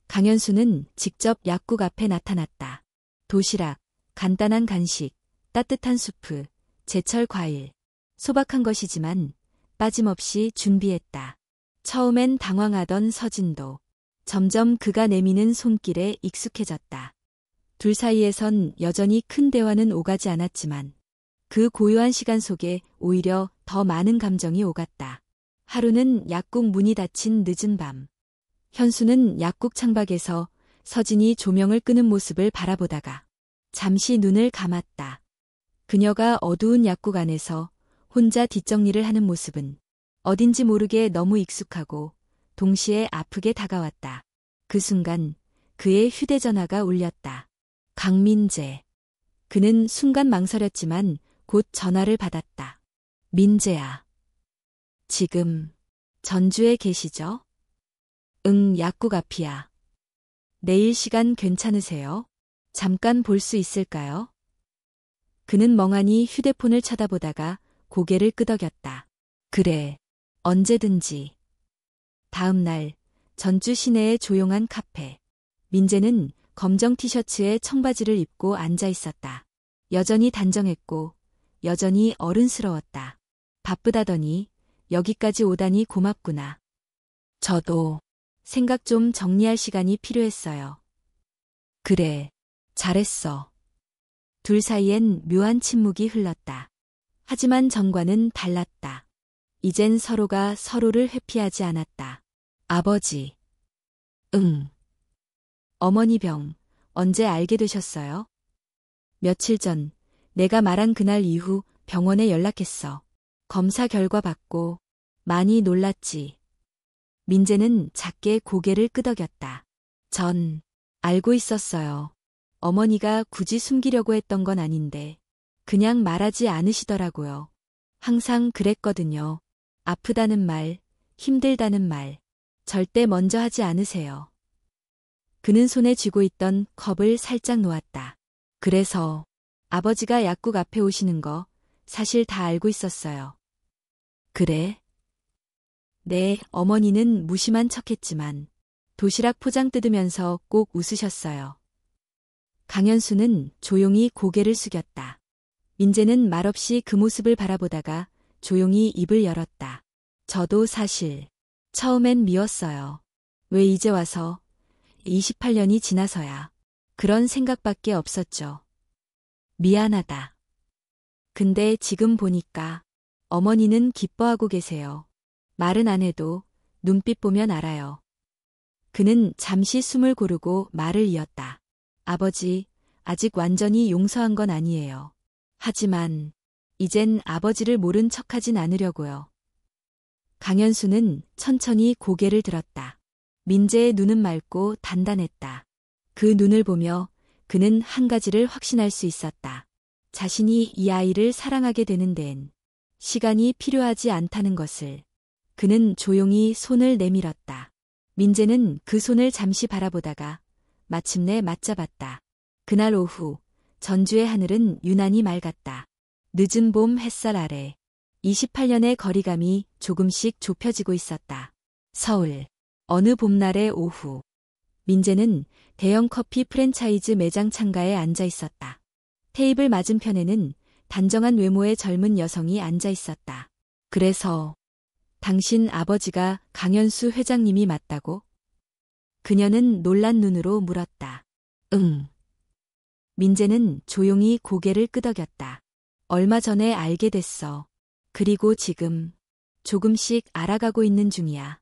강현수는 직접 약국 앞에 나타났다. 도시락, 간단한 간식, 따뜻한 수프, 제철 과일. 소박한 것이지만 빠짐없이 준비했다. 처음엔 당황하던 서진도 점점 그가 내미는 손길에 익숙해졌다. 둘 사이에선 여전히 큰 대화는 오가지 않았지만 그 고요한 시간 속에 오히려 더 많은 감정이 오갔다. 하루는 약국 문이 닫힌 늦은 밤. 현수는 약국 창밖에서 서진이 조명을 끄는 모습을 바라보다가 잠시 눈을 감았다. 그녀가 어두운 약국 안에서 혼자 뒷정리를 하는 모습은 어딘지 모르게 너무 익숙하고 동시에 아프게 다가왔다. 그 순간 그의 휴대전화가 울렸다. 강민재. 그는 순간 망설였지만 곧 전화를 받았다. 민재야. 지금 전주에 계시죠? 응, 약국 앞이야. 내일 시간 괜찮으세요? 잠깐 볼 수 있을까요? 그는 멍하니 휴대폰을 쳐다보다가 고개를 끄덕였다. 그래, 언제든지. 다음 날 전주 시내의 조용한 카페. 민재는 검정 티셔츠에 청바지를 입고 앉아 있었다. 여전히 단정했고 여전히 어른스러웠다. 바쁘다더니 여기까지 오다니 고맙구나. 저도 생각 좀 정리할 시간이 필요했어요. 그래, 잘했어. 둘 사이엔 묘한 침묵이 흘렀다. 하지만 전과는 달랐다. 이젠 서로가 서로를 회피하지 않았다. 아버지. 응. 어머니 병, 언제 알게 되셨어요? 며칠 전, 내가 말한 그날 이후 병원에 연락했어. 검사 결과 받고 많이 놀랐지. 민재는 작게 고개를 끄덕였다. 전 알고 있었어요. 어머니가 굳이 숨기려고 했던 건 아닌데 그냥 말하지 않으시더라고요. 항상 그랬거든요. 아프다는 말, 힘들다는 말, 절대 먼저 하지 않으세요. 그는 손에 쥐고 있던 컵을 살짝 놓았다. 그래서 아버지가 약국 앞에 오시는 거 사실 다 알고 있었어요. 그래? 네, 어머니는 무심한 척했지만 도시락 포장 뜯으면서 꼭 웃으셨어요. 강현수는 조용히 고개를 숙였다. 민재는 말없이 그 모습을 바라보다가 조용히 입을 열었다. 저도 사실 처음엔 미웠어요. 왜 이제 와서 28년이 지나서야 그런 생각밖에 없었죠. 미안하다. 근데 지금 보니까 어머니는 기뻐하고 계세요. 말은 안 해도 눈빛 보면 알아요. 그는 잠시 숨을 고르고 말을 이었다. 아버지, 아직 완전히 용서한 건 아니에요. 하지만 이젠 아버지를 모른 척하진 않으려고요. 강현수는 천천히 고개를 들었다. 민재의 눈은 맑고 단단했다. 그 눈을 보며 그는 한 가지를 확신할 수 있었다. 자신이 이 아이를 사랑하게 되는 데엔 시간이 필요하지 않다는 것을. 그는 조용히 손을 내밀었다. 민재는 그 손을 잠시 바라보다가 마침내 맞잡았다. 그날 오후 전주의 하늘은 유난히 맑았다. 늦은 봄 햇살 아래 28년의 거리감이 조금씩 좁혀지고 있었다. 서울 어느 봄날의 오후 민재는 대형 커피 프랜차이즈 매장 창가에 앉아 있었다. 테이블 맞은편에는 단정한 외모의 젊은 여성이 앉아 있었다. 그래서 당신 아버지가 강현수 회장님이 맞다고? 그녀는 놀란 눈으로 물었다. 응. 민재는 조용히 고개를 끄덕였다. 얼마 전에 알게 됐어. 그리고 지금 조금씩 알아가고 있는 중이야.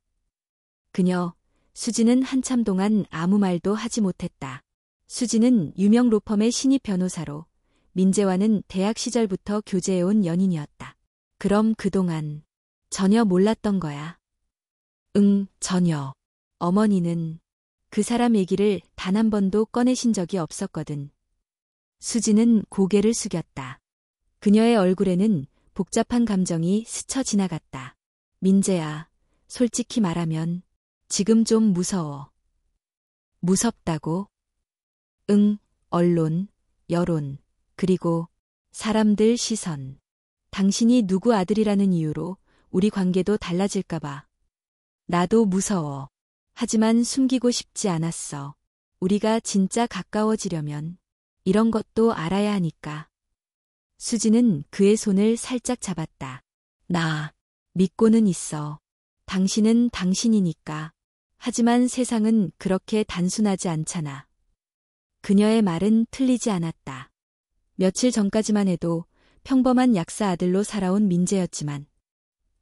그녀, 수지는 한참 동안 아무 말도 하지 못했다. 수지는 유명 로펌의 신입 변호사로 민재와는 대학 시절부터 교제해온 연인이었다. 그럼 그동안 전혀 몰랐던 거야. 응, 전혀. 어머니는 그 사람 얘기를 단 한 번도 꺼내신 적이 없었거든. 수지는 고개를 숙였다. 그녀의 얼굴에는 복잡한 감정이 스쳐 지나갔다. 민재야, 솔직히 말하면 지금 좀 무서워. 무섭다고? 응, 언론, 여론, 그리고 사람들 시선. 당신이 누구 아들이라는 이유로 우리 관계도 달라질까봐. 나도 무서워. 하지만 숨기고 싶지 않았어. 우리가 진짜 가까워지려면 이런 것도 알아야 하니까. 수지는 그의 손을 살짝 잡았다. 나 믿고는 있어. 당신은 당신이니까. 하지만 세상은 그렇게 단순하지 않잖아. 그녀의 말은 틀리지 않았다. 며칠 전까지만 해도 평범한 약사 아들로 살아온 민재였지만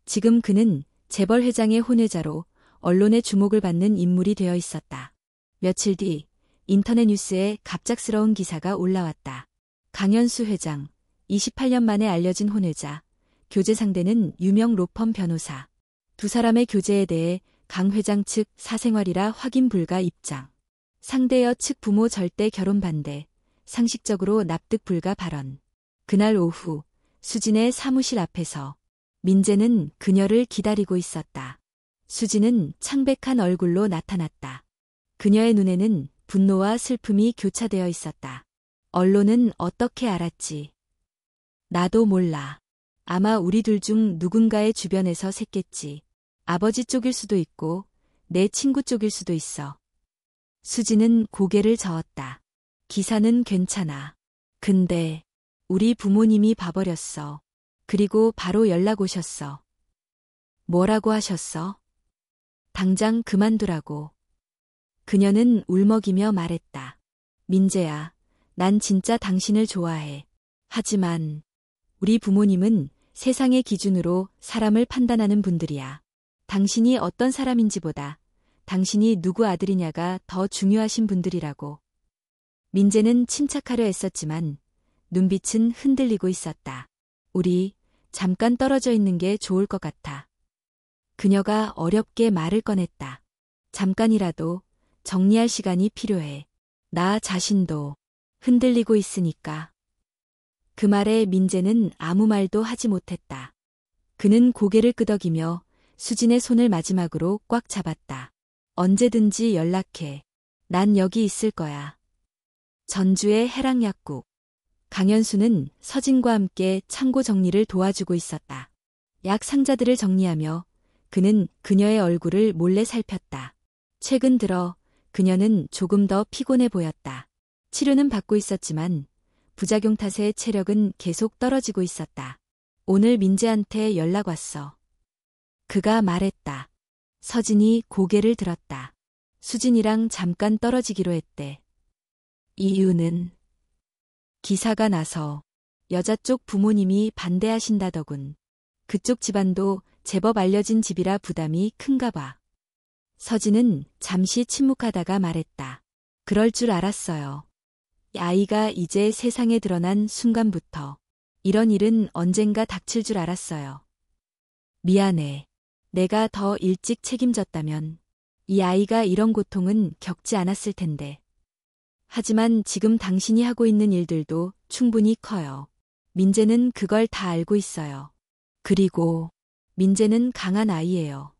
지금 그는 재벌 회장의 혼외자로 언론의 주목을 받는 인물이 되어 있었다. 며칠 뒤 인터넷 뉴스에 갑작스러운 기사가 올라왔다. 강현수 회장, 28년 만에 알려진 혼외자, 교제 상대는 유명 로펌 변호사. 두 사람의 교제에 대해 강 회장 측 사생활이라 확인 불가 입장. 상대여 측 부모 절대 결혼 반대, 상식적으로 납득 불가 발언. 그날 오후 수진의 사무실 앞에서 민재는 그녀를 기다리고 있었다. 수진은 창백한 얼굴로 나타났다. 그녀의 눈에는 분노와 슬픔이 교차되어 있었다. 언론은 어떻게 알았지? 나도 몰라. 아마 우리 둘 중 누군가의 주변에서 샜겠지. 아버지 쪽일 수도 있고 내 친구 쪽일 수도 있어. 수지는 고개를 저었다. 기사는 괜찮아. 근데 우리 부모님이 봐버렸어. 그리고 바로 연락 오셨어. 뭐라고 하셨어? 당장 그만두라고. 그녀는 울먹이며 말했다. 민재야, 난 진짜 당신을 좋아해. 하지만 우리 부모님은 세상의 기준으로 사람을 판단하는 분들이야. 당신이 어떤 사람인지보다 당신이 누구 아들이냐가 더 중요하신 분들이라고. 민재는 침착하려 애썼지만 눈빛은 흔들리고 있었다. 우리 잠깐 떨어져 있는 게 좋을 것 같아. 그녀가 어렵게 말을 꺼냈다. 잠깐이라도 정리할 시간이 필요해. 나 자신도 흔들리고 있으니까. 그 말에 민재는 아무 말도 하지 못했다. 그는 고개를 끄덕이며 수진의 손을 마지막으로 꽉 잡았다. 언제든지 연락해. 난 여기 있을 거야. 전주의 해랑약국. 강현수는 서진과 함께 창고 정리를 도와주고 있었다. 약 상자들을 정리하며 그는 그녀의 얼굴을 몰래 살폈다. 최근 들어 그녀는 조금 더 피곤해 보였다. 치료는 받고 있었지만 부작용 탓에 체력은 계속 떨어지고 있었다. 오늘 민재한테 연락 왔어. 그가 말했다. 서진이 고개를 들었다. 수진이랑 잠깐 떨어지기로 했대. 이유는? 기사가 나서 여자 쪽 부모님이 반대하신다더군. 그쪽 집안도 제법 알려진 집이라 부담이 큰가 봐. 서진은 잠시 침묵하다가 말했다. 그럴 줄 알았어요. 아이가 이제 세상에 드러난 순간부터 이런 일은 언젠가 닥칠 줄 알았어요. 미안해. 내가 더 일찍 책임졌다면 이 아이가 이런 고통은 겪지 않았을 텐데. 하지만 지금 당신이 하고 있는 일들도 충분히 커요. 민재는 그걸 다 알고 있어요. 그리고 민재는 강한 아이예요.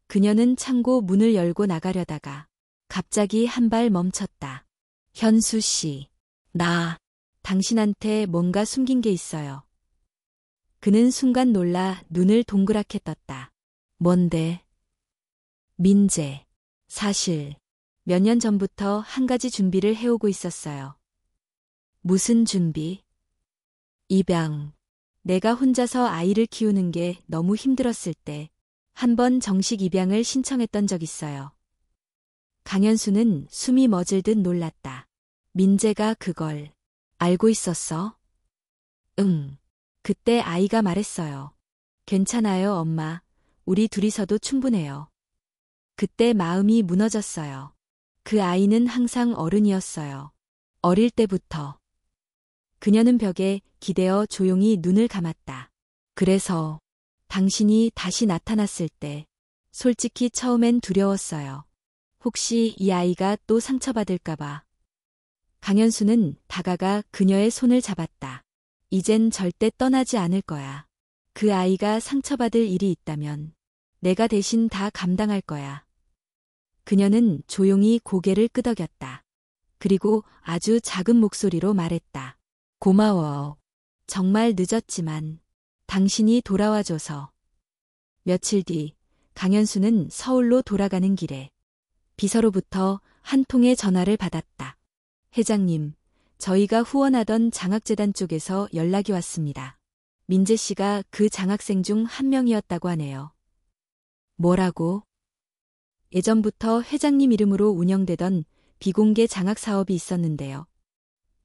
그녀는 창고 문을 열고 나가려다가 갑자기 한 발 멈췄다. 현수 씨, 나 당신한테 뭔가 숨긴 게 있어요. 그는 순간 놀라 눈을 동그랗게 떴다. 뭔데? 민재, 사실 몇 년 전부터 한 가지 준비를 해오고 있었어요. 무슨 준비? 입양. 내가 혼자서 아이를 키우는 게 너무 힘들었을 때 한 번 정식 입양을 신청했던 적 있어요. 강현수는 숨이 멎을 듯 놀랐다. 민재가 그걸 알고 있었어? 응. 그때 아이가 말했어요. 괜찮아요, 엄마. 우리 둘이서도 충분해요. 그때 마음이 무너졌어요. 그 아이는 항상 어른이었어요. 어릴 때부터. 그녀는 벽에 기대어 조용히 눈을 감았다. 그래서 당신이 다시 나타났을 때 솔직히 처음엔 두려웠어요. 혹시 이 아이가 또 상처받을까 봐. 강현수는 다가가 그녀의 손을 잡았다. 이젠 절대 떠나지 않을 거야. 그 아이가 상처받을 일이 있다면 내가 대신 다 감당할 거야. 그녀는 조용히 고개를 끄덕였다. 그리고 아주 작은 목소리로 말했다. 고마워. 정말 늦었지만 당신이 돌아와줘서. 며칠 뒤 강현수는 서울로 돌아가는 길에 비서로부터 한 통의 전화를 받았다. 회장님, 저희가 후원하던 장학재단 쪽에서 연락이 왔습니다. 민재 씨가 그 장학생 중 한 명이었다고 하네요. 뭐라고? 예전부터 회장님 이름으로 운영되던 비공개 장학 사업이 있었는데요.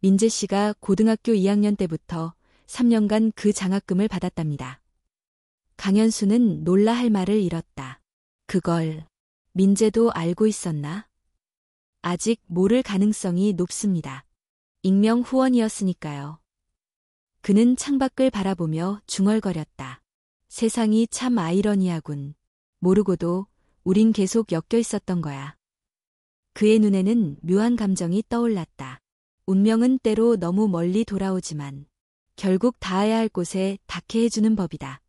민재 씨가 고등학교 2학년 때부터 3년간 그 장학금을 받았답니다. 강현수는 놀라 할 말을 잃었다. 그걸 민재도 알고 있었나? 아직 모를 가능성이 높습니다. 익명 후원이었으니까요. 그는 창밖을 바라보며 중얼거렸다. 세상이 참 아이러니하군. 모르고도 우린 계속 엮여 있었던 거야. 그의 눈에는 묘한 감정이 떠올랐다. 운명은 때로 너무 멀리 돌아오지만 결국 닿아야 할 곳에 닿게 해주는 법이다.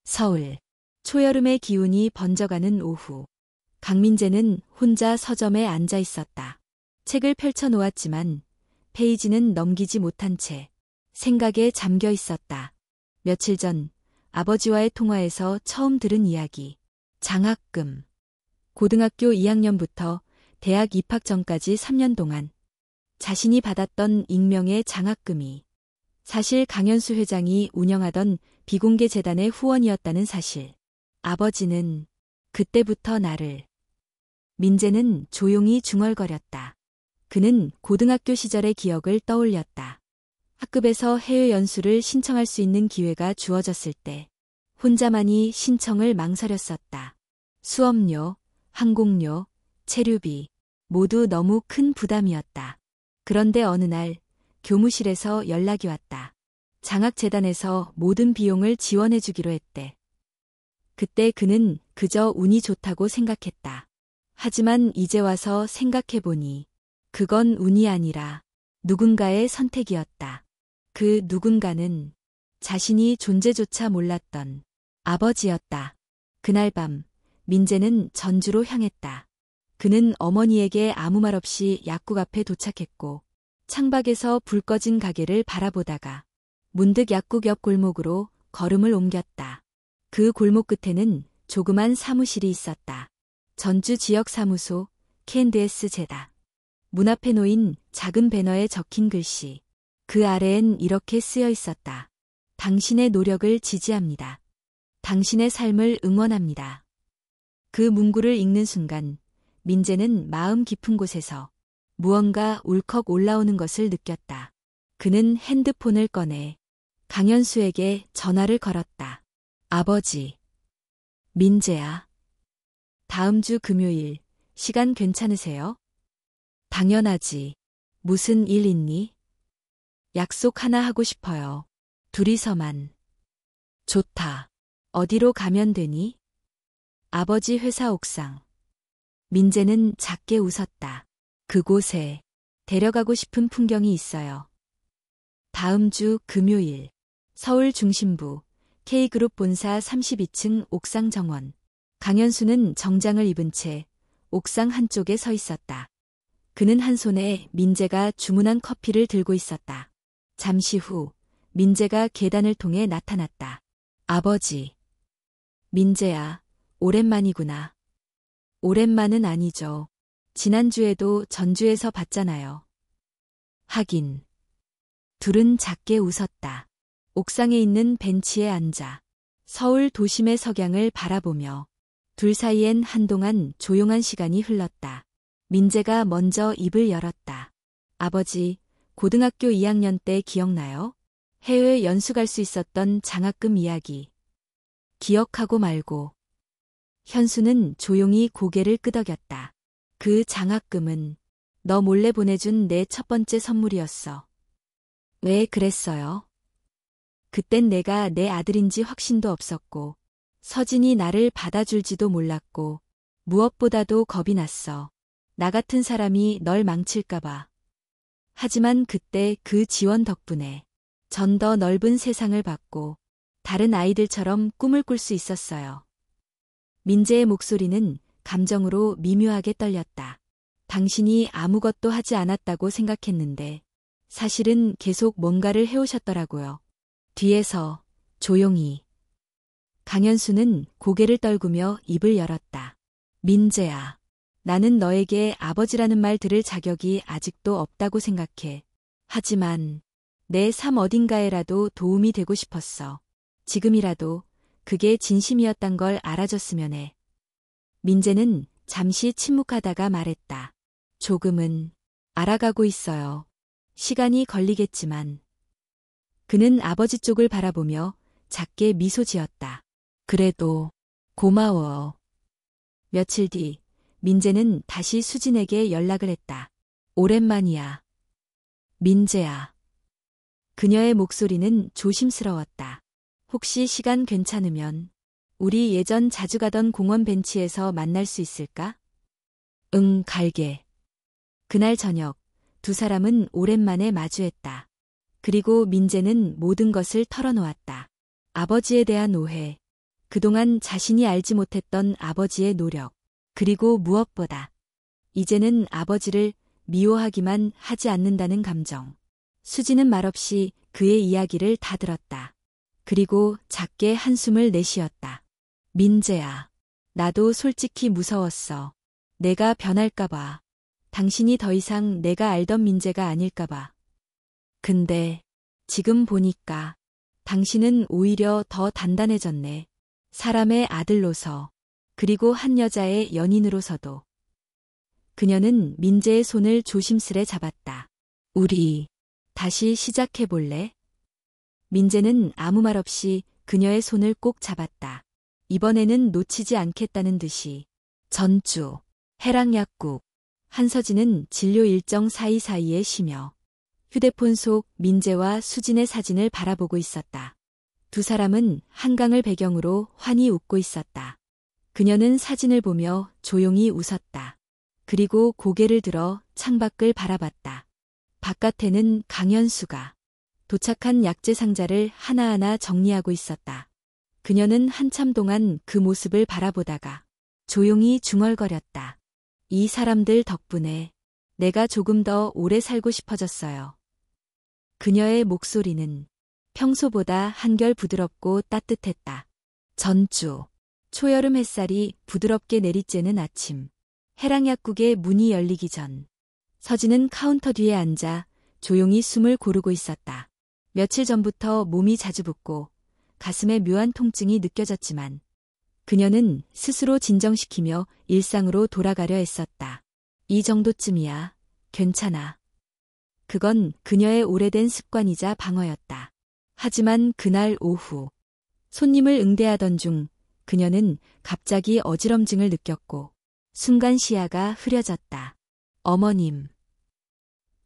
서울. 초여름의 기운이 번져가는 오후. 강민재는 혼자 서점에 앉아 있었다. 책을 펼쳐 놓았지만 페이지는 넘기지 못한 채 생각에 잠겨 있었다. 며칠 전 아버지와의 통화에서 처음 들은 이야기. 장학금. 고등학교 2학년부터 대학 입학 전까지 3년 동안 자신이 받았던 익명의 장학금이 사실 강현수 회장이 운영하던 비공개 재단의 후원이었다는 사실. 아버지는 그때부터 나를. 민재는 조용히 중얼거렸다. 그는 고등학교 시절의 기억을 떠올렸다. 학급에서 해외 연수를 신청할 수 있는 기회가 주어졌을 때 혼자만이 신청을 망설였었다. 수업료, 항공료, 체류비 모두 너무 큰 부담이었다. 그런데 어느 날 교무실에서 연락이 왔다. 장학재단에서 모든 비용을 지원해주기로 했대. 그때 그는 그저 운이 좋다고 생각했다. 하지만 이제 와서 생각해보니 그건 운이 아니라 누군가의 선택이었다. 그 누군가는 자신이 존재조차 몰랐던 아버지였다. 그날 밤 민재는 전주로 향했다. 그는 어머니에게 아무 말 없이 약국 앞에 도착했고 창밖에서 불 꺼진 가게를 바라보다가 문득 약국 옆 골목으로 걸음을 옮겼다. 그 골목 끝에는 조그만 사무실이 있었다. 전주 지역사무소 K&S 재단. 문 앞에 놓인 작은 배너에 적힌 글씨. 그 아래엔 이렇게 쓰여 있었다. 당신의 노력을 지지합니다. 당신의 삶을 응원합니다. 그 문구를 읽는 순간 민재는 마음 깊은 곳에서 무언가 울컥 올라오는 것을 느꼈다. 그는 핸드폰을 꺼내 강현수에게 전화를 걸었다. 아버지. 민재야. 다음 주 금요일 시간 괜찮으세요? 당연하지. 무슨 일 있니? 약속 하나 하고 싶어요. 둘이서만. 좋다. 어디로 가면 되니? 아버지 회사 옥상. 민재는 작게 웃었다. 그곳에 데려가고 싶은 풍경이 있어요. 다음 주 금요일 서울 중심부 K그룹 본사 32층 옥상 정원. 강현수는 정장을 입은 채 옥상 한쪽에 서 있었다. 그는 한 손에 민재가 주문한 커피를 들고 있었다. 잠시 후 민재가 계단을 통해 나타났다. 아버지. 민재야, 오랜만이구나. 오랜만은 아니죠. 지난주에도 전주에서 봤잖아요. 하긴. 둘은 작게 웃었다. 옥상에 있는 벤치에 앉아 서울 도심의 석양을 바라보며 둘 사이엔 한동안 조용한 시간이 흘렀다. 민재가 먼저 입을 열었다. 아버지, 고등학교 2학년 때 기억나요? 해외 연수 갈 수 있었던 장학금 이야기. 기억하고 말고. 현수는 조용히 고개를 끄덕였다. 그 장학금은 너 몰래 보내준 내 첫 번째 선물이었어. 왜 그랬어요? 그땐 내가 내 아들인지 확신도 없었고 서진이 나를 받아줄지도 몰랐고 무엇보다도 겁이 났어. 나 같은 사람이 널 망칠까봐. 하지만 그때 그 지원 덕분에 전 더 넓은 세상을 봤고 다른 아이들처럼 꿈을 꿀 수 있었어요. 민재의 목소리는 감정으로 미묘하게 떨렸다. 당신이 아무것도 하지 않았다고 생각했는데 사실은 계속 뭔가를 해오셨더라고요. 뒤에서 조용히. 강현수는 고개를 떨구며 입을 열었다. 민재야, 나는 너에게 아버지라는 말 들을 자격이 아직도 없다고 생각해. 하지만 내 삶 어딘가에라도 도움이 되고 싶었어. 지금이라도 그게 진심이었단 걸 알아줬으면 해. 민재는 잠시 침묵하다가 말했다. 조금은 알아가고 있어요. 시간이 걸리겠지만. 그는 아버지 쪽을 바라보며 작게 미소 지었다. 그래도 고마워. 며칠 뒤 민재는 다시 수진에게 연락을 했다. 오랜만이야. 민재야. 그녀의 목소리는 조심스러웠다. 혹시 시간 괜찮으면 우리 예전 자주 가던 공원 벤치에서 만날 수 있을까? 응, 갈게. 그날 저녁 두 사람은 오랜만에 마주했다. 그리고 민재는 모든 것을 털어놓았다. 아버지에 대한 오해, 그동안 자신이 알지 못했던 아버지의 노력, 그리고 무엇보다 이제는 아버지를 미워하기만 하지 않는다는 감정. 수지는 말없이 그의 이야기를 다 들었다. 그리고 작게 한숨을 내쉬었다. 민재야, 나도 솔직히 무서웠어. 내가 변할까봐. 당신이 더 이상 내가 알던 민재가 아닐까봐. 근데 지금 보니까 당신은 오히려 더 단단해졌네. 사람의 아들로서, 그리고 한 여자의 연인으로서도. 그녀는 민재의 손을 조심스레 잡았다. 우리 다시 시작해볼래? 민재는 아무 말 없이 그녀의 손을 꼭 잡았다. 이번에는 놓치지 않겠다는 듯이. 전주, 해랑약국. 한서진은 진료 일정 사이사이에 쉬며 휴대폰 속 민재와 수진의 사진을 바라보고 있었다. 두 사람은 한강을 배경으로 환히 웃고 있었다. 그녀는 사진을 보며 조용히 웃었다. 그리고 고개를 들어 창밖을 바라봤다. 바깥에는 강현수가 도착한 약재 상자를 하나하나 정리하고 있었다. 그녀는 한참 동안 그 모습을 바라보다가 조용히 중얼거렸다. 이 사람들 덕분에 내가 조금 더 오래 살고 싶어졌어요. 그녀의 목소리는 평소보다 한결 부드럽고 따뜻했다. 전주, 초여름 햇살이 부드럽게 내리쬐는 아침. 해랑약국의 문이 열리기 전 서진은 카운터 뒤에 앉아 조용히 숨을 고르고 있었다. 며칠 전부터 몸이 자주 붓고 가슴에 묘한 통증이 느껴졌지만 그녀는 스스로 진정시키며 일상으로 돌아가려 애썼다. 이 정도쯤이야. 괜찮아. 그건 그녀의 오래된 습관이자 방어였다. 하지만 그날 오후 손님을 응대하던 중 그녀는 갑자기 어지럼증을 느꼈고 순간 시야가 흐려졌다. 어머님.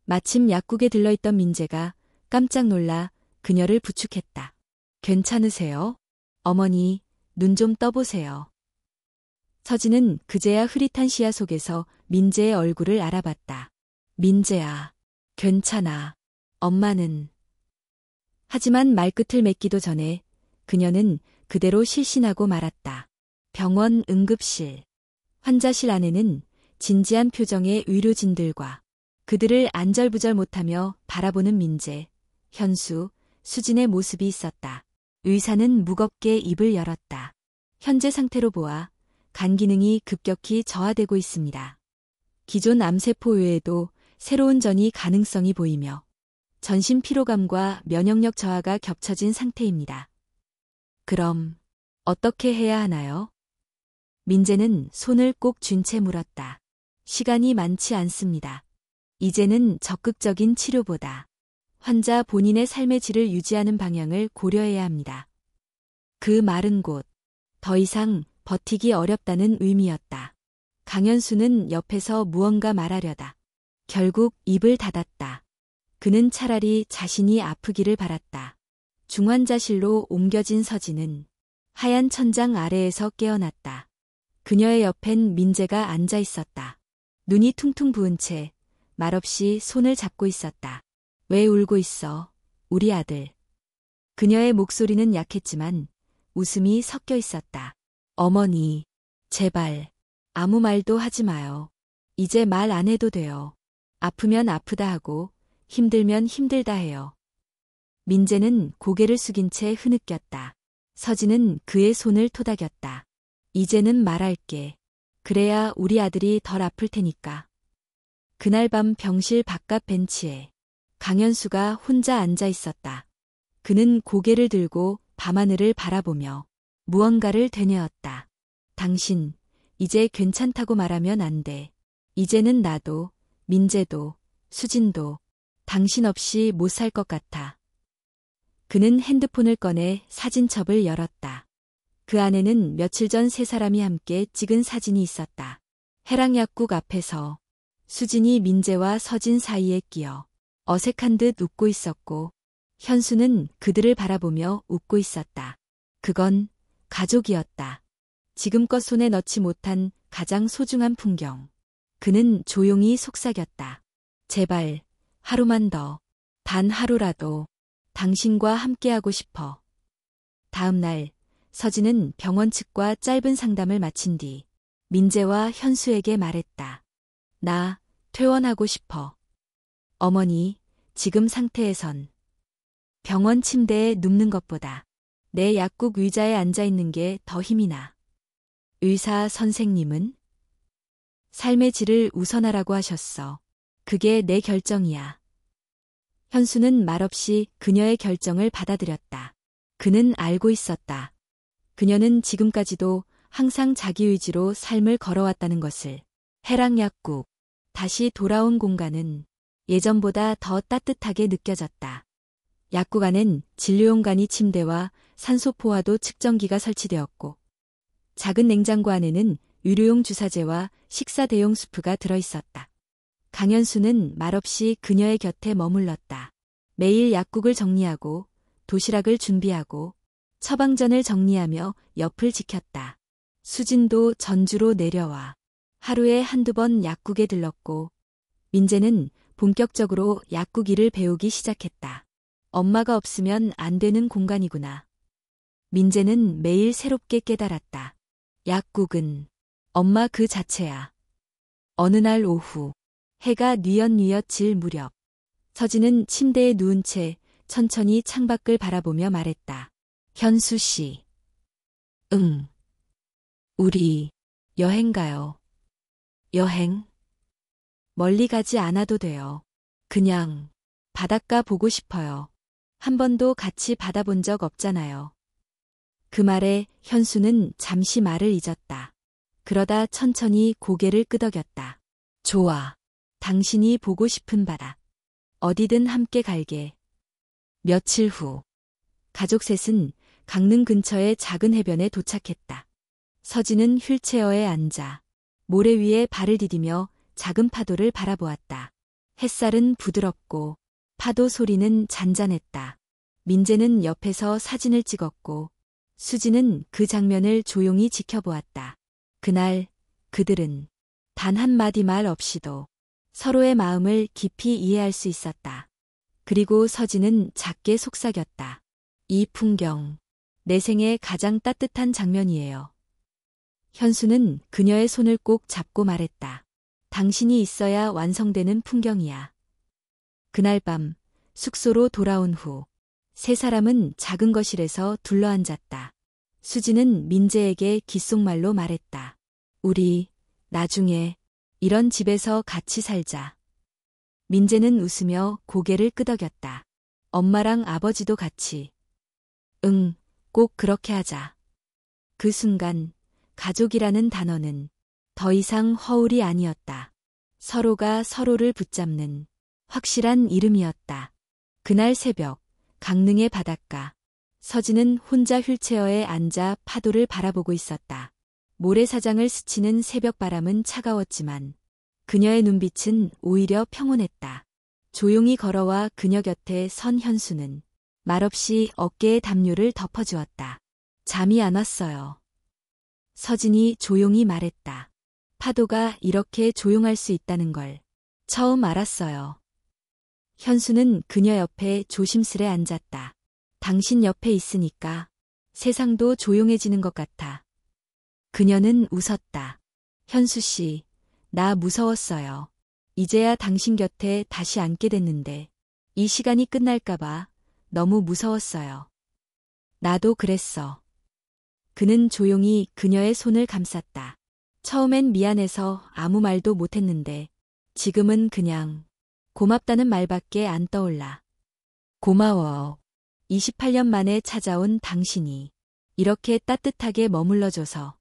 마침 약국에 들러있던 민재가 깜짝 놀라 그녀를 부축했다. 괜찮으세요? 어머니, 눈 좀 떠보세요. 서진은 그제야 흐릿한 시야 속에서 민재의 얼굴을 알아봤다. 민재야, 괜찮아. 엄마는. 하지만 말끝을 맺기도 전에 그녀는 그대로 실신하고 말았다. 병원 응급실. 환자실 안에는 진지한 표정의 의료진들과 그들을 안절부절 못하며 바라보는 민재, 현수, 수진의 모습이 있었다. 의사는 무겁게 입을 열었다. 현재 상태로 보아 간 기능이 급격히 저하되고 있습니다. 기존 암세포 외에도 새로운 전이 가능성이 보이며 전신 피로감과 면역력 저하가 겹쳐진 상태입니다. 그럼 어떻게 해야 하나요? 민재는 손을 꼭 쥔 채 물었다. 시간이 많지 않습니다. 이제는 적극적인 치료보다 환자 본인의 삶의 질을 유지하는 방향을 고려해야 합니다. 그 말은 곧 더 이상 버티기 어렵다는 의미였다. 강현수는 옆에서 무언가 말하려다 결국 입을 닫았다. 그는 차라리 자신이 아프기를 바랐다. 중환자실로 옮겨진 서진은 하얀 천장 아래에서 깨어났다. 그녀의 옆엔 민재가 앉아 있었다. 눈이 퉁퉁 부은 채 말없이 손을 잡고 있었다. 왜 울고 있어, 우리 아들. 그녀의 목소리는 약했지만 웃음이 섞여 있었다. 어머니, 제발 아무 말도 하지 마요. 이제 말 안 해도 돼요. 아프면 아프다 하고 힘들면 힘들다 해요. 민재는 고개를 숙인 채 흐느꼈다. 서진은 그의 손을 토닥였다. 이제는 말할게. 그래야 우리 아들이 덜 아플 테니까. 그날 밤 병실 바깥 벤치에 강현수가 혼자 앉아 있었다. 그는 고개를 들고 밤하늘을 바라보며 무언가를 되뇌었다. 당신, 이제 괜찮다고 말하면 안 돼. 이제는 나도, 민재도, 수진도 당신 없이 못 살 것 같아. 그는 핸드폰을 꺼내 사진첩을 열었다. 그 안에는 며칠 전 세 사람이 함께 찍은 사진이 있었다. 해랑약국 앞에서 수진이 민재와 서진 사이에 끼어 어색한 듯 웃고 있었고 현수는 그들을 바라보며 웃고 있었다. 그건 가족이었다. 지금껏 손에 넣지 못한 가장 소중한 풍경. 그는 조용히 속삭였다. 제발 하루만 더, 단 하루라도 당신과 함께하고 싶어. 다음 날 서진은 병원 측과 짧은 상담을 마친 뒤 민재와 현수에게 말했다. 나 퇴원하고 싶어. 어머니, 지금 상태에선 병원 침대에 눕는 것보다 내 약국 의자에 앉아 있는 게 더 힘이 나. 의사 선생님은 삶의 질을 우선하라고 하셨어. 그게 내 결정이야. 현수는 말없이 그녀의 결정을 받아들였다. 그는 알고 있었다. 그녀는 지금까지도 항상 자기 의지로 삶을 걸어왔다는 것을. 해랑약국. 다시 돌아온 공간은 예전보다 더 따뜻하게 느껴졌다. 약국 안엔 진료용 간이 침대와 산소포화도 측정기가 설치되었고 작은 냉장고 안에는 의료용 주사제와 식사 대용 수프가 들어있었다. 강현수는 말없이 그녀의 곁에 머물렀다. 매일 약국을 정리하고 도시락을 준비하고 처방전을 정리하며 옆을 지켰다. 수진도 전주로 내려와 하루에 한두 번 약국에 들렀고 민재는 본격적으로 약국 일을 배우기 시작했다. 엄마가 없으면 안 되는 공간이구나. 민재는 매일 새롭게 깨달았다. 약국은 엄마 그 자체야. 어느 날 오후 해가 뉘엿뉘엿 질 무렵 서진은 침대에 누운 채 천천히 창밖을 바라보며 말했다. 현수 씨. 응. 우리 여행 가요. 여행? 멀리 가지 않아도 돼요. 그냥 바닷가 보고 싶어요. 한 번도 같이 바다 본 적 없잖아요. 그 말에 현수는 잠시 말을 잊었다. 그러다 천천히 고개를 끄덕였다. 좋아. 당신이 보고 싶은 바다. 어디든 함께 갈게. 며칠 후 가족 셋은 강릉 근처의 작은 해변에 도착했다. 서진은 휠체어에 앉아 모래 위에 발을 디디며 작은 파도를 바라보았다. 햇살은 부드럽고 파도 소리는 잔잔했다. 민재는 옆에서 사진을 찍었고 수지는 그 장면을 조용히 지켜보았다. 그날 그들은 단 한마디 말 없이도 서로의 마음을 깊이 이해할 수 있었다. 그리고 서진은 작게 속삭였다. 이 풍경, 내 생애 가장 따뜻한 장면이에요. 현수는 그녀의 손을 꼭 잡고 말했다. 당신이 있어야 완성되는 풍경이야. 그날 밤 숙소로 돌아온 후 세 사람은 작은 거실에서 둘러앉았다. 수지는 민재에게 귓속말로 말했다. 우리 나중에 이런 집에서 같이 살자. 민재는 웃으며 고개를 끄덕였다. 엄마랑 아버지도 같이. 응, 꼭 그렇게 하자. 그 순간 가족이라는 단어는 더 이상 허울이 아니었다. 서로가 서로를 붙잡는 확실한 이름이었다. 그날 새벽 강릉의 바닷가. 서진은 혼자 휠체어에 앉아 파도를 바라보고 있었다. 모래사장을 스치는 새벽바람은 차가웠지만 그녀의 눈빛은 오히려 평온했다. 조용히 걸어와 그녀 곁에 선 현수는 말없이 어깨에 담요를 덮어주었다. 잠이 안 왔어요. 서진이 조용히 말했다. 파도가 이렇게 조용할 수 있다는 걸 처음 알았어요. 현수는 그녀 옆에 조심스레 앉았다. 당신 옆에 있으니까 세상도 조용해지는 것 같아. 그녀는 웃었다. 현수 씨, 나 무서웠어요. 이제야 당신 곁에 다시 앉게 됐는데 이 시간이 끝날까봐 너무 무서웠어요. 나도 그랬어. 그는 조용히 그녀의 손을 감쌌다. 처음엔 미안해서 아무 말도 못했는데 지금은 그냥 고맙다는 말밖에 안 떠올라. 고마워. 28년 만에 찾아온 당신이 이렇게 따뜻하게 머물러줘서.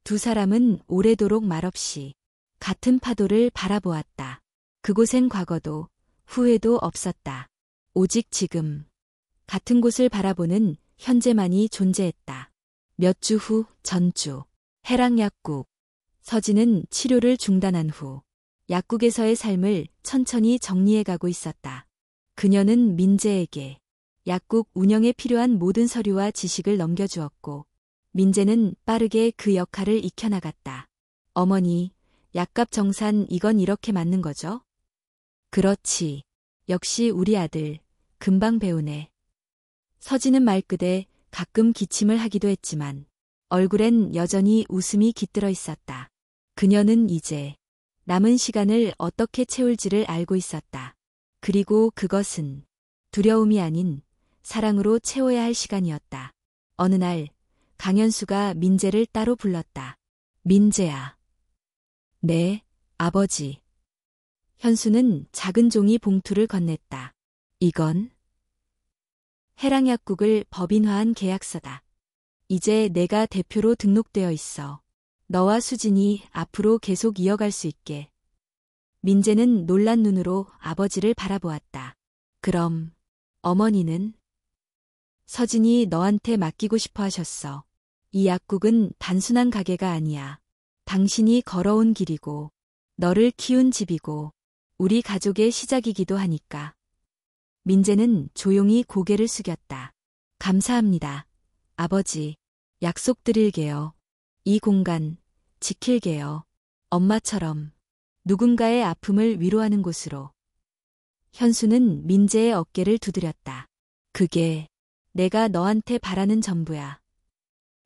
두 사람은 오래도록 말없이 같은 파도를 바라보았다. 그곳엔 과거도 후회도 없었다. 오직 지금 같은 곳을 바라보는 현재만이 존재했다. 몇 주 후 전주 해랑약국. 서진은 치료를 중단한 후 약국에서의 삶을 천천히 정리해가고 있었다. 그녀는 민재에게 약국 운영에 필요한 모든 서류와 지식을 넘겨주었고 민재는 빠르게 그 역할을 익혀나갔다. 어머니, 약값 정산 이건 이렇게 맞는 거죠? 그렇지. 역시 우리 아들, 금방 배우네. 서진은 말끝에 가끔 기침을 하기도 했지만 얼굴엔 여전히 웃음이 깃들어 있었다. 그녀는 이제 남은 시간을 어떻게 채울지를 알고 있었다. 그리고 그것은 두려움이 아닌 사랑으로 채워야 할 시간이었다. 어느 날 강현수가 민재를 따로 불렀다. 민재야. 네, 아버지. 현수는 작은 종이 봉투를 건넸다. 이건 해랑약국을 법인화한 계약서다. 이제 내가 대표로 등록되어 있어. 너와 수진이 앞으로 계속 이어갈 수 있게. 민재는 놀란 눈으로 아버지를 바라보았다. 그럼 어머니는? 서진이 너한테 맡기고 싶어 하셨어. 이 약국은 단순한 가게가 아니야. 당신이 걸어온 길이고, 너를 키운 집이고, 우리 가족의 시작이기도 하니까. 민재는 조용히 고개를 숙였다. 감사합니다. 아버지, 약속드릴게요. 이 공간, 지킬게요. 엄마처럼 누군가의 아픔을 위로하는 곳으로. 현수는 민재의 어깨를 두드렸다. 그게 내가 너한테 바라는 전부야.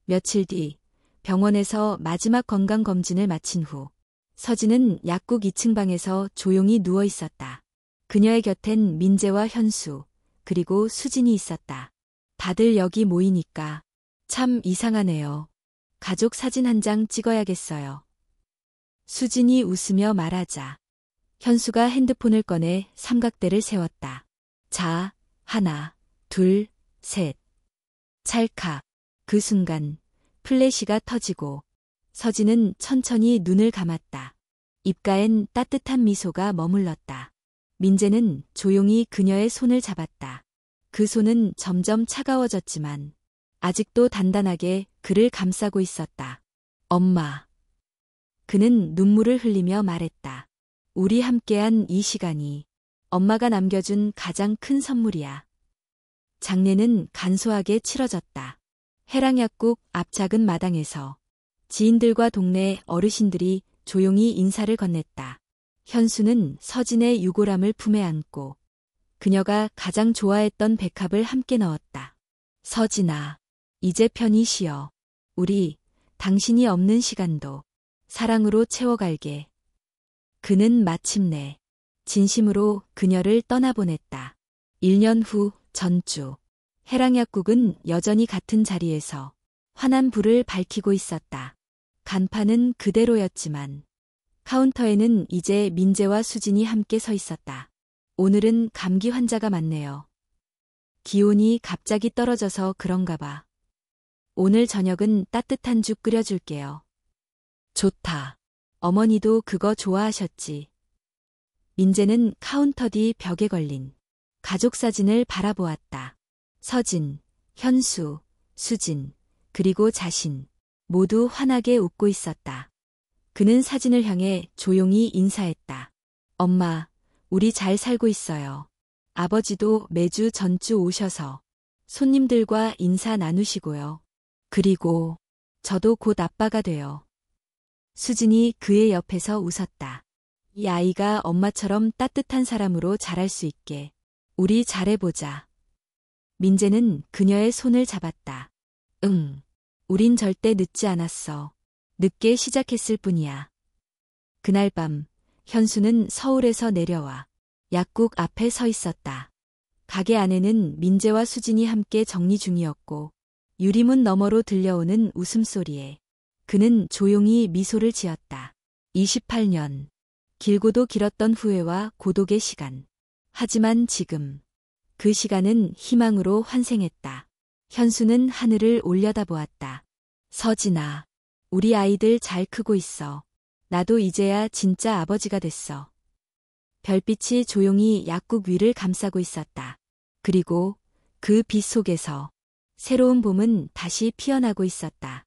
며칠 뒤 병원에서 마지막 건강검진을 마친 후 서진은 약국 2층 방에서 조용히 누워 있었다. 그녀의 곁엔 민재와 현수, 그리고 수진이 있었다. 다들 여기 모이니까 참 이상하네요. 가족 사진 한 장 찍어야겠어요. 수진이 웃으며 말하자 현수가 핸드폰을 꺼내 삼각대를 세웠다. 자, 하나, 둘, 셋. 찰칵. 그 순간 플래시가 터지고 서진은 천천히 눈을 감았다. 입가엔 따뜻한 미소가 머물렀다. 민재는 조용히 그녀의 손을 잡았다. 그 손은 점점 차가워졌지만 아직도 단단하게 그를 감싸고 있었다. 엄마. 그는 눈물을 흘리며 말했다. 우리 함께한 이 시간이 엄마가 남겨준 가장 큰 선물이야. 장례는 간소하게 치러졌다. 해랑약국 앞 작은 마당에서 지인들과 동네 어르신들이 조용히 인사를 건넸다. 현수는 서진의 유골함을 품에 안고 그녀가 가장 좋아했던 백합을 함께 넣었다. 서진아, 이제 편히 쉬어. 우리 당신이 없는 시간도 사랑으로 채워갈게. 그는 마침내 진심으로 그녀를 떠나보냈다. 1년 후 전주. 해랑약국은 여전히 같은 자리에서 환한 불을 밝히고 있었다. 간판은 그대로였지만 카운터에는 이제 민재와 수진이 함께 서 있었다. 오늘은 감기 환자가 많네요. 기온이 갑자기 떨어져서 그런가 봐. 오늘 저녁은 따뜻한 죽 끓여줄게요. 좋다. 어머니도 그거 좋아하셨지. 민재는 카운터 뒤 벽에 걸린 가족 사진을 바라보았다. 서진, 현수, 수진, 그리고 자신 모두 환하게 웃고 있었다. 그는 사진을 향해 조용히 인사했다. 엄마, 우리 잘 살고 있어요. 아버지도 매주 전주 오셔서 손님들과 인사 나누시고요. 그리고 저도 곧 아빠가 돼요. 수진이 그의 옆에서 웃었다. 이 아이가 엄마처럼 따뜻한 사람으로 자랄 수 있게 우리 잘해보자. 민재는 그녀의 손을 잡았다. 응, 우린 절대 늦지 않았어. 늦게 시작했을 뿐이야. 그날 밤 현수는 서울에서 내려와 약국 앞에 서 있었다. 가게 안에는 민재와 수진이 함께 정리 중이었고 유리문 너머로 들려오는 웃음소리에 그는 조용히 미소를 지었다. 28년. 길고도 길었던 후회와 고독의 시간. 하지만 지금 그 시간은 희망으로 환생했다. 현수는 하늘을 올려다보았다. 서진아, 우리 아이들 잘 크고 있어. 나도 이제야 진짜 아버지가 됐어. 별빛이 조용히 약국 위를 감싸고 있었다. 그리고 그 빛 속에서 새로운 봄은 다시 피어나고 있었다.